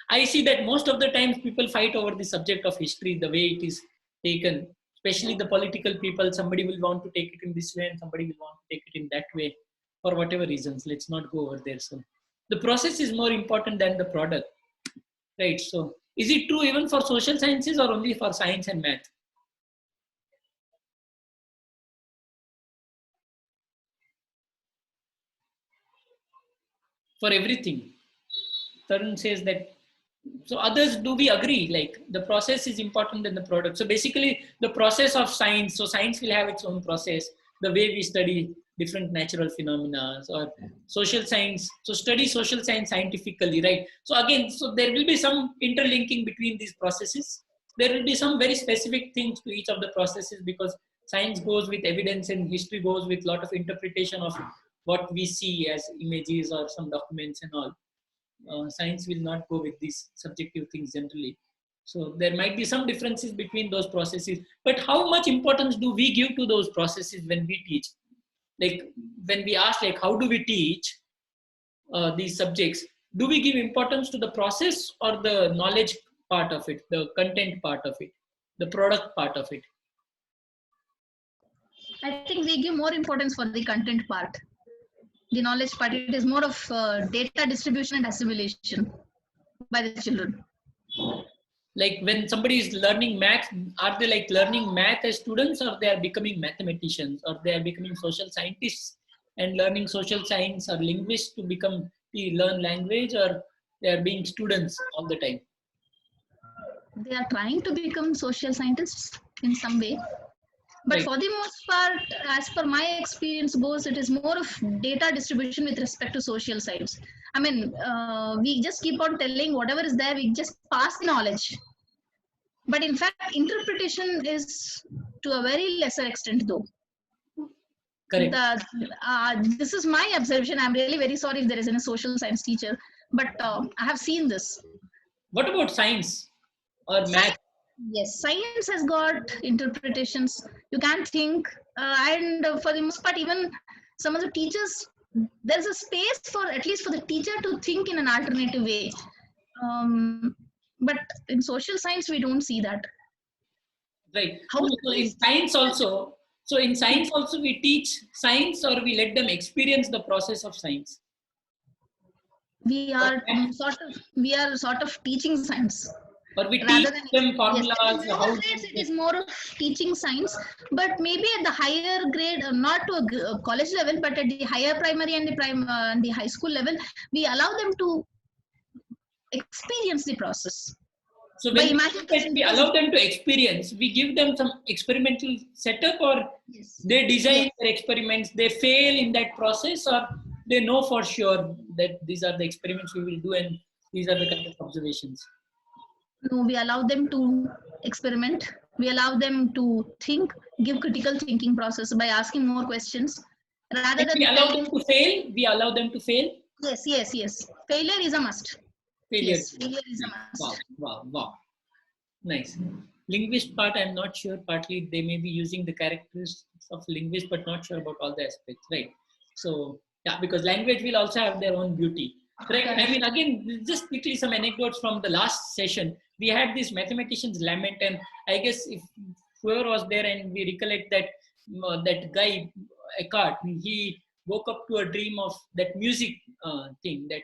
I see that most of the times people fight over the subject of history, the way it is taken, especially the political people. Somebody will want to take it in this way and somebody will want to take it in that way for whatever reasons. Let's not go over there. So the process is more important than the product, right? So is it true even for social sciences or only for science and math? For everything. Tarun says that. So others, do we agree? Like, the process is important than the product. So basically the process of science, so science will have its own process, the way we study different natural phenomena, or social science. So study social science scientifically, right? So again, so there will be some interlinking between these processes. There will be some very specific things to each of the processes, because science goes with evidence and history goes with a lot of interpretation of what we see as images or some documents and all. Science will not go with these subjective things generally. So there might be some differences between those processes, but how much importance do we give to those processes when we teach? Like, when we ask, like, how do we teach these subjects? Do we give importance to the process or the knowledge part of it, the content part of it, the product part of it? I think we give more importance for the content part. The knowledge part, it is more of data distribution and assimilation by the children. Like, when somebody is learning math, are they like learning math as students, or they are becoming mathematicians, or they are becoming social scientists and learning social science, or linguists to learn language, or they are being students all the time? They are trying to become social scientists in some way. But Right. for the most part, as per my experience goes, it is more of data distribution with respect to social science. I mean, we just keep on telling whatever is there, we just pass the knowledge. But in fact, interpretation is to a very lesser extent, though. Correct. This is my observation. I'm really very sorry if there is any social science teacher, but I have seen this. What about science or math? Yes, science has got interpretations. You can't think, and for the most part, even some of the teachers, there's a space for at least for the teacher to think in an alternative way. But in social science, we don't see that. Right. How So in science also, we teach science, or we let them experience the process of science? we are sort of teaching science. Or we Rather teach than them formulas? yes, in lower grades, it is more of teaching science, but maybe at the higher grade, not to a college level, but at the higher primary and the high school level, we allow them to experience the process. So by when imagination, we allow them to experience, we give them some experimental setup, or yes. they design Yes. their experiments, they fail in that process, or they know for sure that these are the experiments we will do and these are the kind of observations. No, we allow them to experiment. We allow them to think, give critical thinking process by asking more questions rather And we than allow telling, them to fail. We allow them to fail. yes, yes, yes. Failure is a must. Failure. Yes, failure is a Wow, must. wow, wow. Nice. Linguist part, I'm not sure. Partly they may be using the characteristics of linguist, but not sure about all the aspects, right? So yeah, because language will also have their own beauty, right? I mean, again, just quickly some anecdotes from the last session. We had this mathematician's lament, and I guess if whoever was there and we recollect that that guy Eckhart, he woke up to a dream of that music thing, that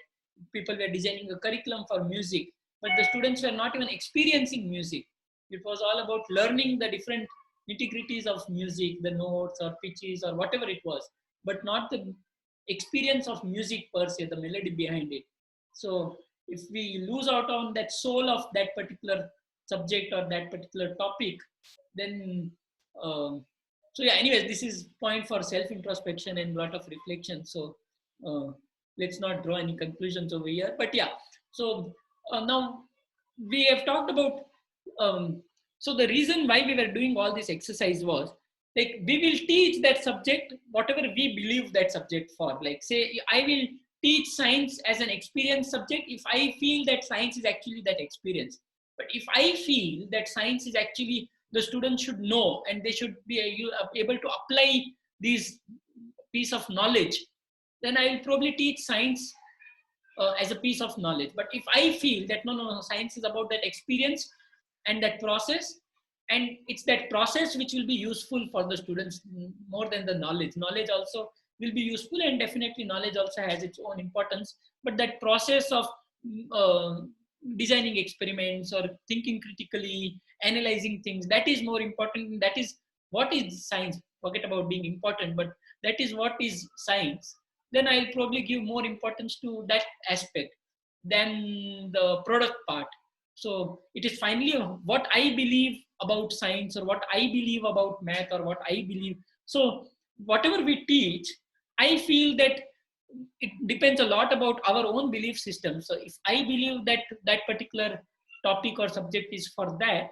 people were designing a curriculum for music, but the students were not even experiencing music. It was all about learning the different nitty-gritties of music, the notes or pitches or whatever it was, but not the experience of music per se, the melody behind it. So if we lose out on that soul of that particular subject or that particular topic, then so yeah, anyways, this is point for self-introspection and a lot of reflection. So uh, let's not draw any conclusions over here, but yeah. So now we have talked about so the reason why we were doing all this exercise was, like, we will teach that subject whatever we believe that subject for. Like, say I will teach science as an experience subject if I feel that science is actually that experience. But if I feel that science is actually, the students should know and they should be able to apply these piece of knowledge, then I will probably teach science as a piece of knowledge. But if I feel that no, science is about that experience and that process, and it's that process which will be useful for the students more than the knowledge. Knowledge also will be useful, and definitely knowledge also has its own importance. But that process of uh, designing experiments or thinking critically, analyzing things, that is more important. That is what is science. Forget about being important, but that is what is science. Then I'll probably give more importance to that aspect than the product part. So it is finally what I believe about science, or what I believe about math, or what I believe. So whatever we teach, I feel that it depends a lot about our own belief system. So if I believe that that particular topic or subject is for that,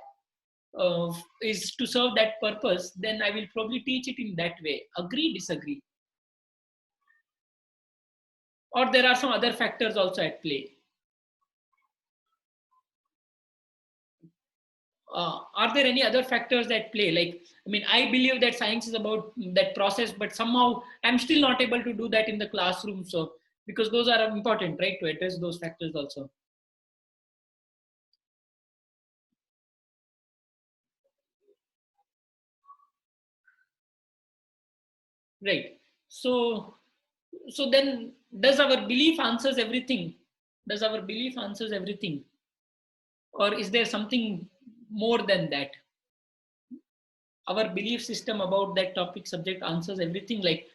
is to serve that purpose, then I will probably teach it in that way. Agree, disagree? Or there are some other factors also at play? Are there any other factors that play? Like, I mean, I believe that science is about that process, but somehow I'm still not able to do that in the classroom. So, because those are important, right, to address those factors also. Right. So then does our belief answers everything? Does our belief answers everything? Or is there something more than that? Our belief system about that topic subject answers everything? Like,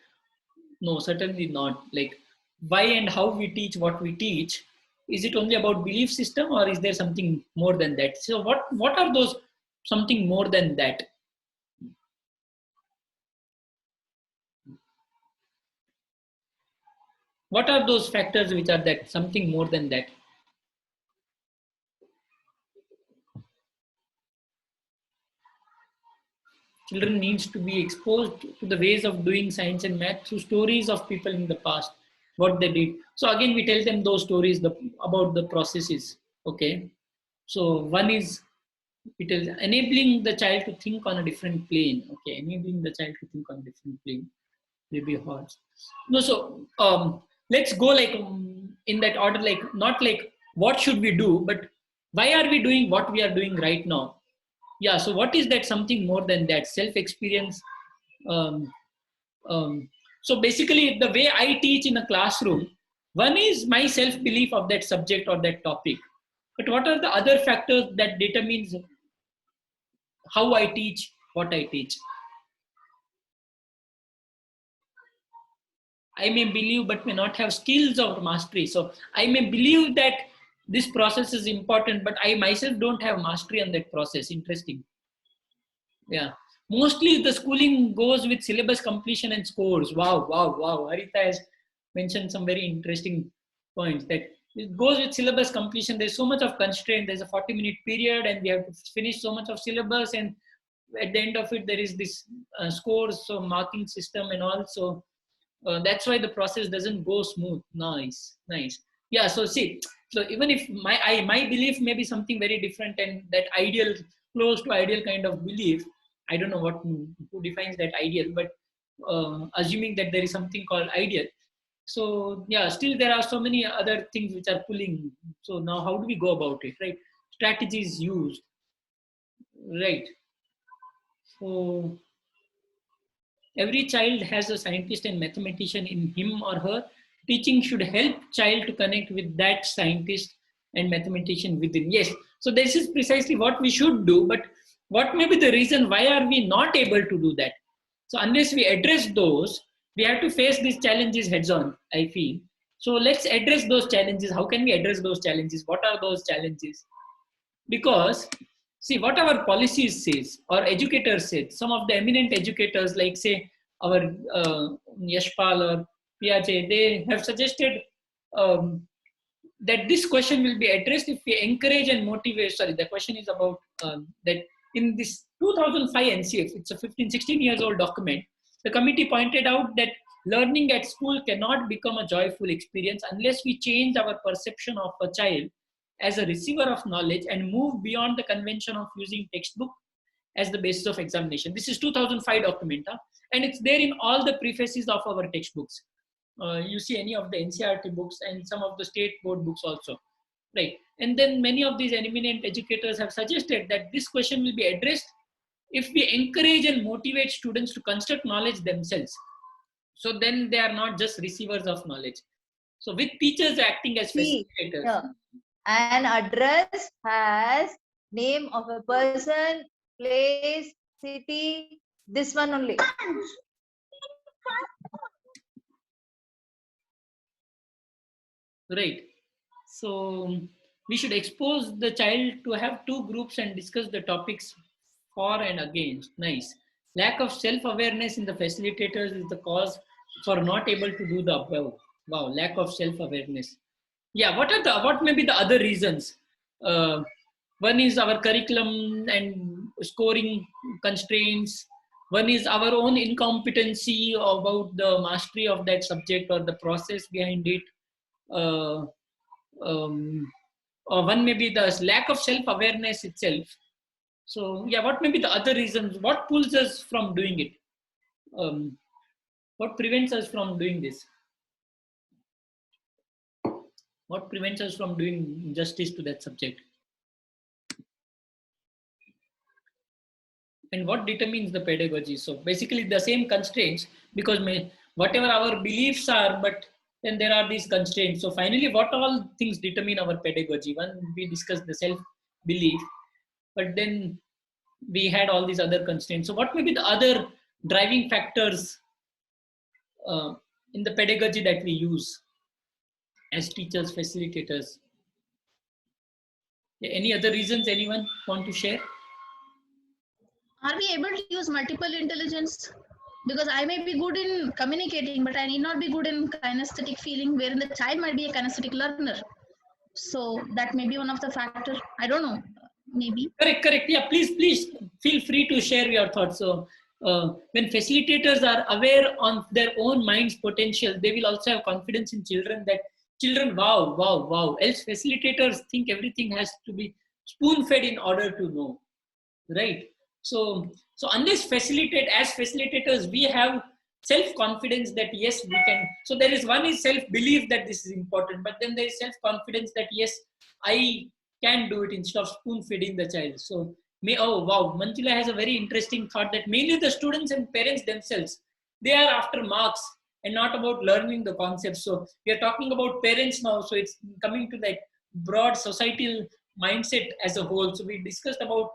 no, certainly not. Like, why and how we teach what we teach, is it only about belief system, or is there something more than that? So what are those something more than that? What are those factors which are that something more than that? Children needs to be exposed to the ways of doing science and math through stories of people in the past, what they did. So again, we tell them those stories about the processes. Okay. So one is, it is enabling the child to think on a different plane. Okay, enabling the child to think on a different plane. Maybe hard. No, so let's go like in that order, like not like what should we do, but why are we doing what we are doing right now? Yeah, so what is that something more than that? Self-experience. Um, um, so basically, the way I teach in a classroom, one is my self-belief of that subject or that topic. But what are the other factors that determines how I teach what I teach? I may believe but may not have skills or mastery. So I may believe that this process is important, but I myself don't have mastery on that process. Interesting. Yeah. Mostly the schooling goes with syllabus completion and scores. Wow, wow, wow. Harita has mentioned some very interesting points that it goes with syllabus completion. There's so much of constraint. There's a 40-minute period and we have to finish so much of syllabus. And at the end of it, there is this scores, so marking system and all. So that's why the process doesn't go smooth. Nice, nice. Yeah, so see, so even if my belief may be something very different and that ideal, close to ideal kind of belief, I don't know who defines that ideal, but assuming that there is something called ideal. So yeah, still there are so many other things which are pulling. So now how do we go about it, right? Strategies used, right? So every child has a scientist and mathematician in him or her. Teaching should help child to connect with that scientist and mathematician within. Yes. So this is precisely what we should do. But what may be the reason why are we not able to do that? So unless we address those, we have to face these challenges heads on, I feel. So let's address those challenges. How can we address those challenges? What are those challenges? Because see what our policies says or educators said, some of the eminent educators like say our Yashpal or Piaget, they have suggested that this question will be addressed if we encourage and motivate. Sorry, the question is about that in this 2005 NCF, it's a 15-16 years old document. The committee pointed out that learning at school cannot become a joyful experience unless we change our perception of a child as a receiver of knowledge and move beyond the convention of using textbook as the basis of examination. This is 2005 document, and it's there in all the prefaces of our textbooks. You see any of the NCERT books and some of the state board books also, right? And then many of these eminent educators have suggested that this question will be addressed if we encourage and motivate students to construct knowledge themselves. So then they are not just receivers of knowledge. So with teachers acting as facilitators. Yeah. An address has name of a person, place, city, this one only. Right. So we should expose the child to have two groups and discuss the topics for and against. Nice. Lack of self-awareness in the facilitators is the cause for not able to do the above. Wow, lack of self-awareness. Yeah, what may be the other reasons? One is our curriculum and scoring constraints. One is our own incompetency about the mastery of that subject or the process behind it. Or one may be the lack of self-awareness itself. So yeah, what may be the other reasons? What pulls us from doing it? What prevents us from doing this? What prevents us from doing justice to that subject? And what determines the pedagogy? So basically the same constraints, because whatever our beliefs are, but then there are these constraints. So finally, what all things determine our pedagogy? One, we discussed the self-belief, but then we had all these other constraints. So what may be the other driving factors in the pedagogy that we use as teachers, facilitators? Any other reasons anyone want to share? Are we able to use multiple intelligence? Because I may be good in communicating, but I need not be good in kinesthetic feeling, wherein the child might be a kinesthetic learner. So that may be one of the factors. I don't know, maybe. Correct. Yeah, please feel free to share your thoughts. So when facilitators are aware on their own mind's potential, they will also have confidence in children that children, wow. Else facilitators think everything has to be spoon-fed in order to know, right? So unless as facilitators, we have self-confidence that yes, we can. So there is one is self-belief that this is important, but then there is self-confidence that yes, I can do it instead of spoon-feeding the child. So Manjula has a very interesting thought that mainly the students and parents themselves, they are after marks and not about learning the concepts. So we are talking about parents now. So it's coming to that broad societal mindset as a whole. So we discussed about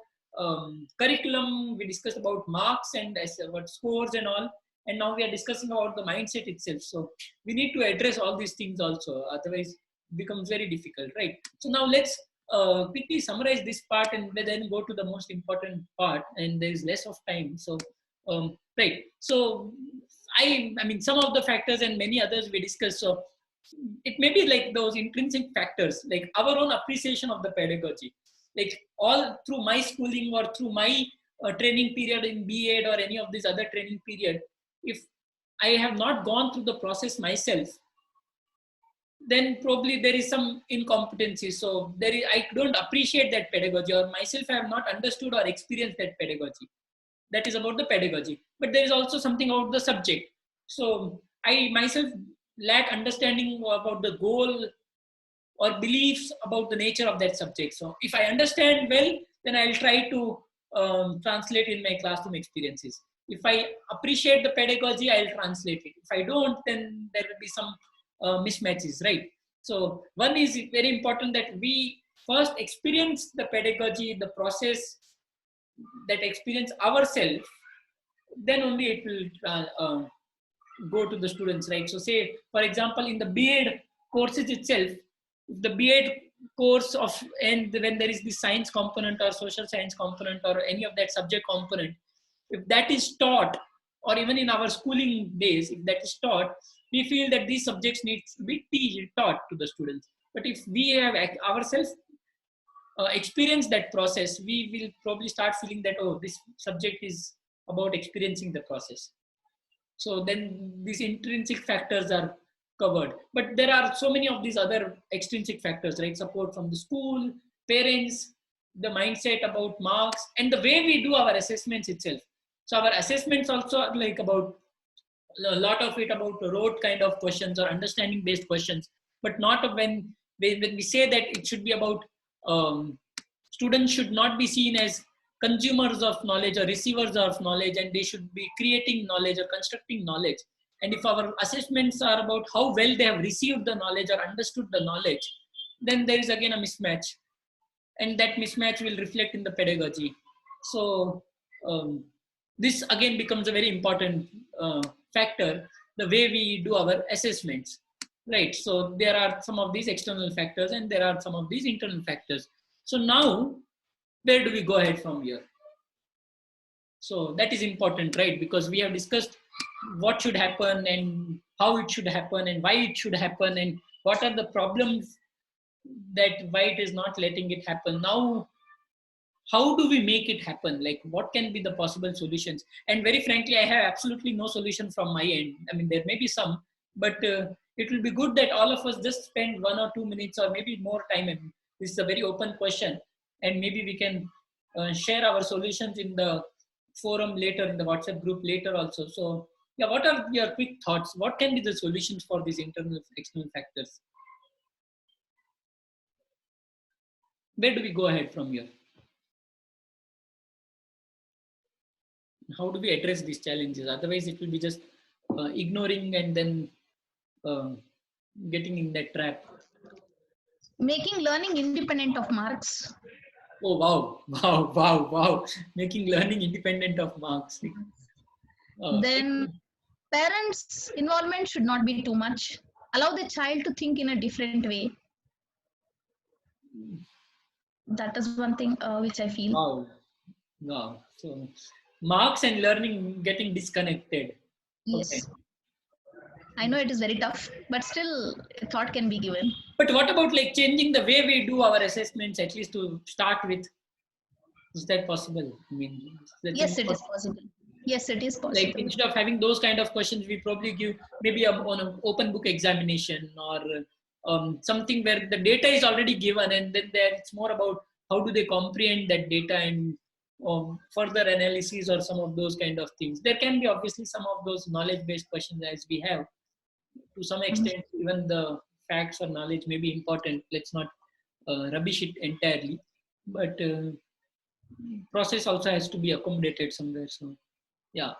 curriculum, we discussed about marks and what scores and all, and now we are discussing about the mindset itself. So we need to address all these things also, otherwise becomes very difficult, right? So now let's quickly summarize this part and then go to the most important part, and there is less of time. So right, so I mean some of the factors and many others we discussed. So it may be like those intrinsic factors, like our own appreciation of the pedagogy, like all through my schooling or through my training period in B.Ed or any of these other training period, if I have not gone through the process myself, then probably there is some incompetency. So there is, I don't appreciate that pedagogy, or myself I have not understood or experienced that pedagogy. That is about the pedagogy. But there is also something about the subject. So I myself lack understanding about the goal or beliefs about the nature of that subject. So if I understand well, then I'll try to translate in my classroom experiences. If I appreciate the pedagogy, I'll translate it. If I don't, then there will be some mismatches, right? So one is very important that we first experience the pedagogy, the process, that experience ourselves, then only it will go to the students, right? So say, for example, in the B.Ed courses itself, the B.Ed course of, and when there is the science component or social science component or any of that subject component, if that is taught, or even in our schooling days, if that is taught, we feel that these subjects need to be taught to the students. But if we have ourselves experience that process, we will probably start feeling that, oh, this subject is about experiencing the process. So then these intrinsic factors are covered. But there are so many of these other extrinsic factors, right? Support from the school, parents, the mindset about marks, and the way we do our assessments itself. So our assessments also are like about a lot of it about rote kind of questions or understanding based questions, but not when we say that it should be about students should not be seen as consumers of knowledge or receivers of knowledge, and they should be creating knowledge or constructing knowledge. And if our assessments are about how well they have received the knowledge or understood the knowledge, then there is again a mismatch, and that mismatch will reflect in the pedagogy. So this again becomes a very important factor, the way we do our assessments, right? So there are some of these external factors and there are some of these internal factors. So now, where do we go ahead from here? So that is important, right? Because we have discussed what should happen and how it should happen and why it should happen and what are the problems that why it is not letting it happen. Now, how do we make it happen? Like, what can be the possible solutions? And very frankly, I have absolutely no solution from my end. I mean, there may be some, but it will be good that all of us just spend 1 or 2 minutes or maybe more time. And this is a very open question, and maybe we can share our solutions in the forum later, in the WhatsApp group later also. So yeah, what are your quick thoughts? What can be the solutions for these internal external factors? Where do we go ahead from here? How do we address these challenges? Otherwise, it will be just ignoring and then getting in that trap. Making learning independent of marks. Oh, wow, wow, wow, wow. Making learning independent of marks. Then parents' involvement should not be too much. Allow the child to think in a different way. That is one thing which I feel. Wow, wow. So marks and learning getting disconnected. Yes. Okay. I know it is very tough, but still a thought can be given. But what about like changing the way we do our assessments, at least to start with? Is that possible? I mean, Yes, it is possible. Yes, it is possible. Like instead of having those kind of questions, we probably give maybe on an open book examination or something where the data is already given, and then there it's more about how do they comprehend that data and further analysis or some of those kind of things. There can be obviously some of those knowledge-based questions as we have. To some extent, even the facts or knowledge may be important. Let's not rubbish it entirely, but process also has to be accommodated somewhere. So yeah.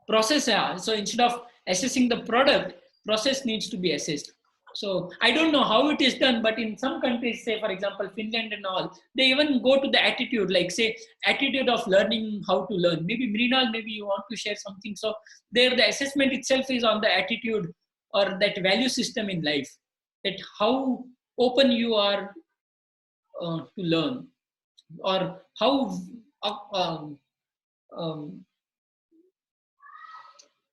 Process, yeah. So instead of assessing the product, process needs to be assessed. So I don't know how it is done, but in some countries, say for example, Finland and all, they even go to the attitude, like say attitude of learning how to learn. Maybe Mrinal, maybe you want to share something. So there the assessment itself is on the attitude or that value system in life. that how open you are to learn, or how um,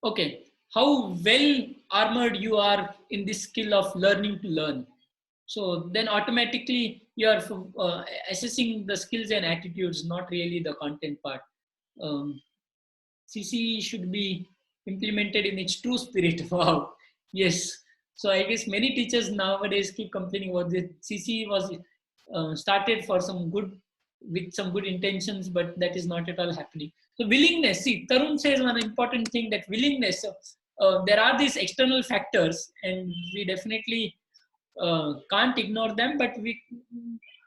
okay, how well armored you are in this skill of learning to learn. So then automatically you are assessing the skills and attitudes, not really the content part. Um, CCE should be implemented in its true spirit. Wow. Yes. So I guess many teachers nowadays keep complaining about this. CCE was started for some good, with some good intentions, but that is not at all happening. So willingness. See, Tarun says one important thing, that willingness. There are these external factors, and we definitely can't ignore them. But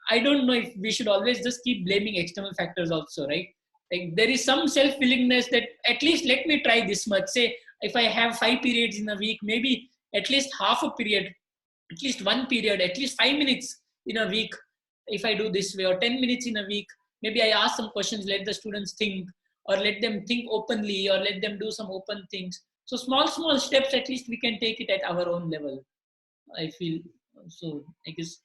I don't know if we should always just keep blaming external factors also, right? Like there is some self willingness that at least let me try this much. Say if I have 5 periods in a week, maybe at least half a period, at least one period, at least 5 minutes in a week. If I do this way, or 10 minutes in a week, maybe I ask some questions, let the students think, or let them think openly, or let them do some open things. So small steps, at least we can take it at our own level, I feel. So I guess,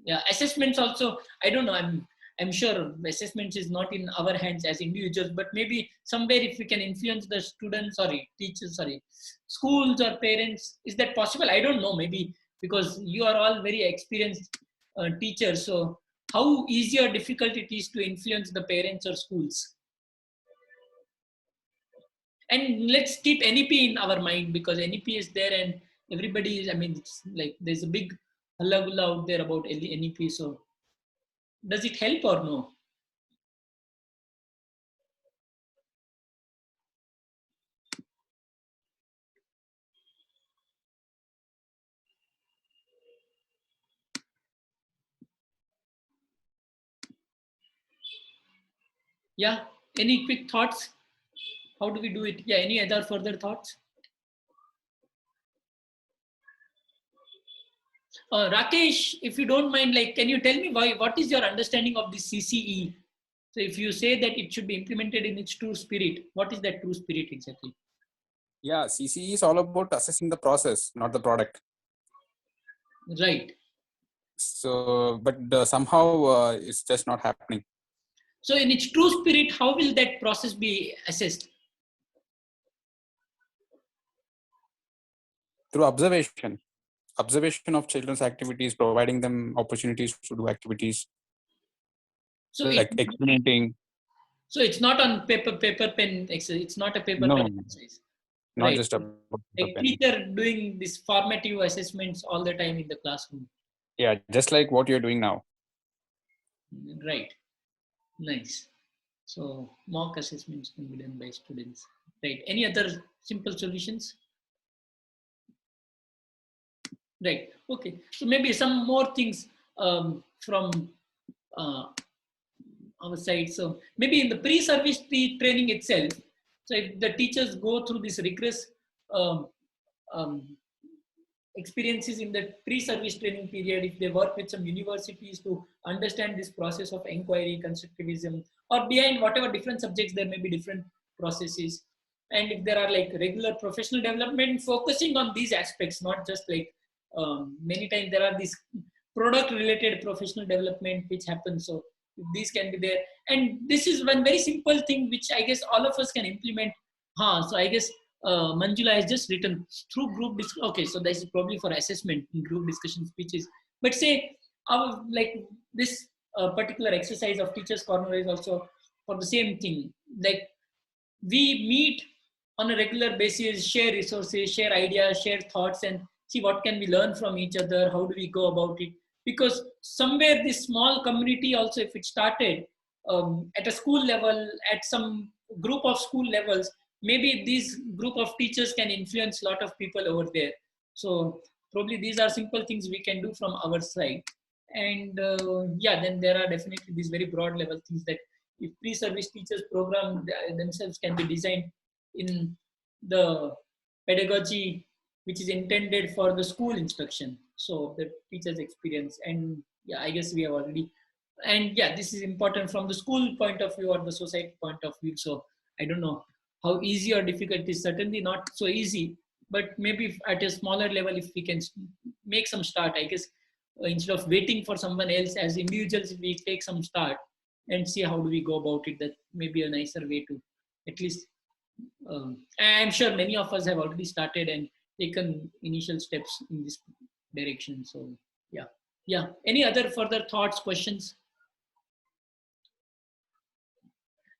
yeah, assessments also, I don't know, I'm sure assessments is not in our hands as individuals, but maybe somewhere if we can influence the students, teachers, schools or parents, is that possible? I don't know, maybe because you are all very experienced teachers. So how easy or difficult it is to influence the parents or schools? And let's keep NEP in our mind, because NEP is there and everybody is, I mean, it's like there's a big hullagulla out there about NEP. So does it help or no? Yeah, any quick thoughts? How do we do it? Yeah, any other further thoughts? Rakesh, if you don't mind, like, can you tell me what is your understanding of the CCE? So if you say that it should be implemented in its true spirit, what is that true spirit exactly? Yeah, CCE is all about assessing the process, not the product. Right. So, but somehow it's just not happening. So in its true spirit, how will that process be assessed? Through observation of children's activities, providing them opportunities to do activities, So like experimenting. So it's not on paper pen exercise. It's not a paper No, pen exercise. not Right. just a Like pen. teacher doing this formative assessments all the time in the classroom. Yeah, just like what you're doing now. Right. Nice. So mock assessments can be done by students. Right. Any other simple solutions? Right. Okay. So maybe some more things from our side. So maybe in the pre-service training itself, so if the teachers go through this rigorous um, um, experiences in the pre-service training period, if they work with some universities to understand this process of inquiry, constructivism, or behind whatever different subjects, there may be different processes. And if there are like regular professional development focusing on these aspects, not just like many times there are these product related professional development which happens. So these can be there. And this is one very simple thing which I guess all of us can implement. So I guess Manjula has just written through group okay, so this is probably for assessment in group discussion speeches. But say our like this particular exercise of teachers corner is also for the same thing. Like we meet on a regular basis, share resources, share ideas, share thoughts, and see what can we learn from each other. How do we go about it? Because somewhere this small community also, if it started at a school level, at some group of school levels, maybe this group of teachers can influence a lot of people over there. So probably these are simple things we can do from our side. And yeah, then there are definitely these very broad level things that if pre-service teachers program themselves can be designed in the pedagogy which is intended for the school instruction, so the teachers experience. And yeah, I guess we have already, and yeah, this is important from the school point of view or the society point of view. So I don't know how easy or difficult it is, certainly not so easy, but maybe at a smaller level, if we can make some start. I guess instead of waiting for someone else, as individuals, we take some start and see how do we go about it. That may be a nicer way to at least. I'm sure many of us have already started and taken initial steps in this direction. So yeah. Any other further thoughts, questions?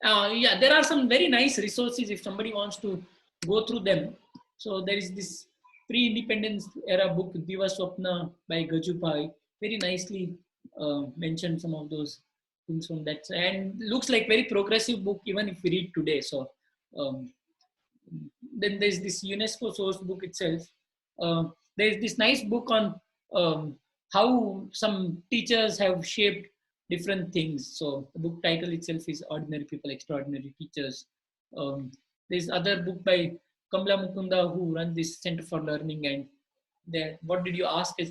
Yeah, there are some very nice resources if somebody wants to go through them. So there is this pre-independence era book Diva Swapna by Gajupai. Very nicely mentioned some of those things from that, and looks like very progressive book even if we read today. So um, then there's this UNESCO source book itself. There's this nice book on how some teachers have shaped different things. So the book title itself is Ordinary People, Extraordinary Teachers. There's other book by Kamla Mukunda, who runs this Center for Learning, and there, what did you ask at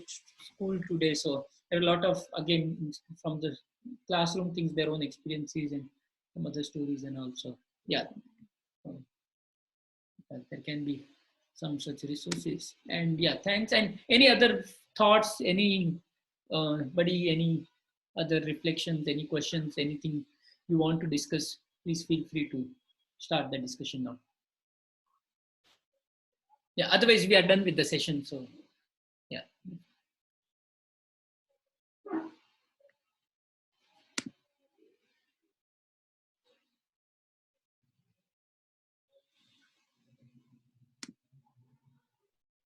school today? So there are a lot of, again, from the classroom things, their own experiences and some other stories, and also, yeah, there can be some such resources. And yeah, thanks. And any other thoughts, any any other reflections, any questions, anything you want to discuss, please feel free to start the discussion now. Yeah, otherwise we are done with the session. So yeah.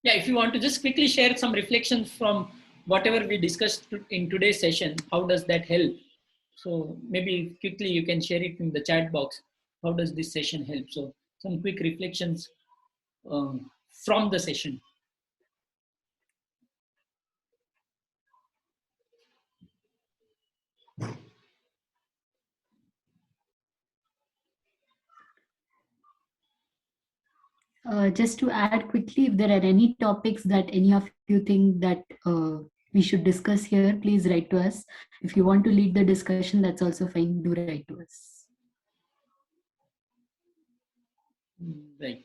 Yeah, if you want to just quickly share some reflections from whatever we discussed in today's session, how does that help? So maybe quickly you can share it in the chat box. How does this session help? So some quick reflections from the session. Just to add quickly, if there are any topics that any of you think that we should discuss here, please write to us. If you want to lead the discussion, that's also fine. Do write to us. Right.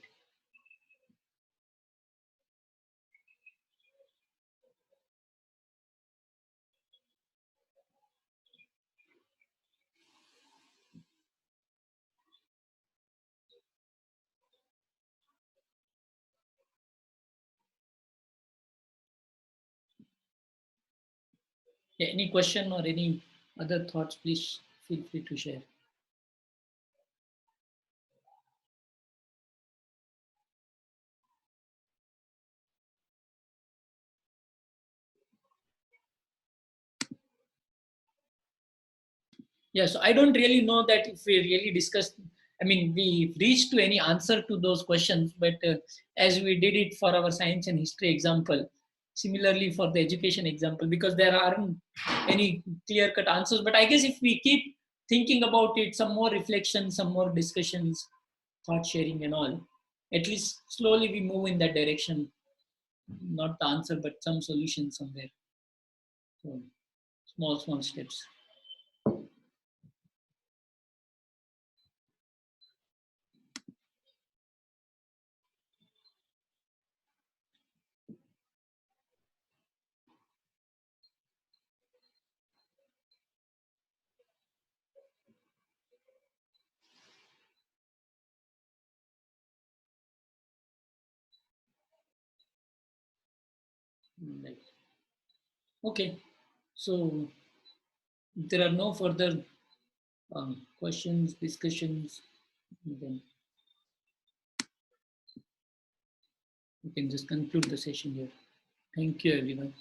Yeah, any question or any other thoughts, please feel free to share. Yeah, so I don't really know that if we really discussed, I mean, we reached to any answer to those questions, but as we did it for our science and history example, similarly for the education example, because there aren't any clear-cut answers, but I guess if we keep thinking about it, some more reflection, some more discussions, thought sharing and all, at least slowly we move in that direction, not the answer, but some solution somewhere. So small steps. Right. Okay, so if there are no further questions, discussions, then we can just conclude the session here. Thank you, everyone.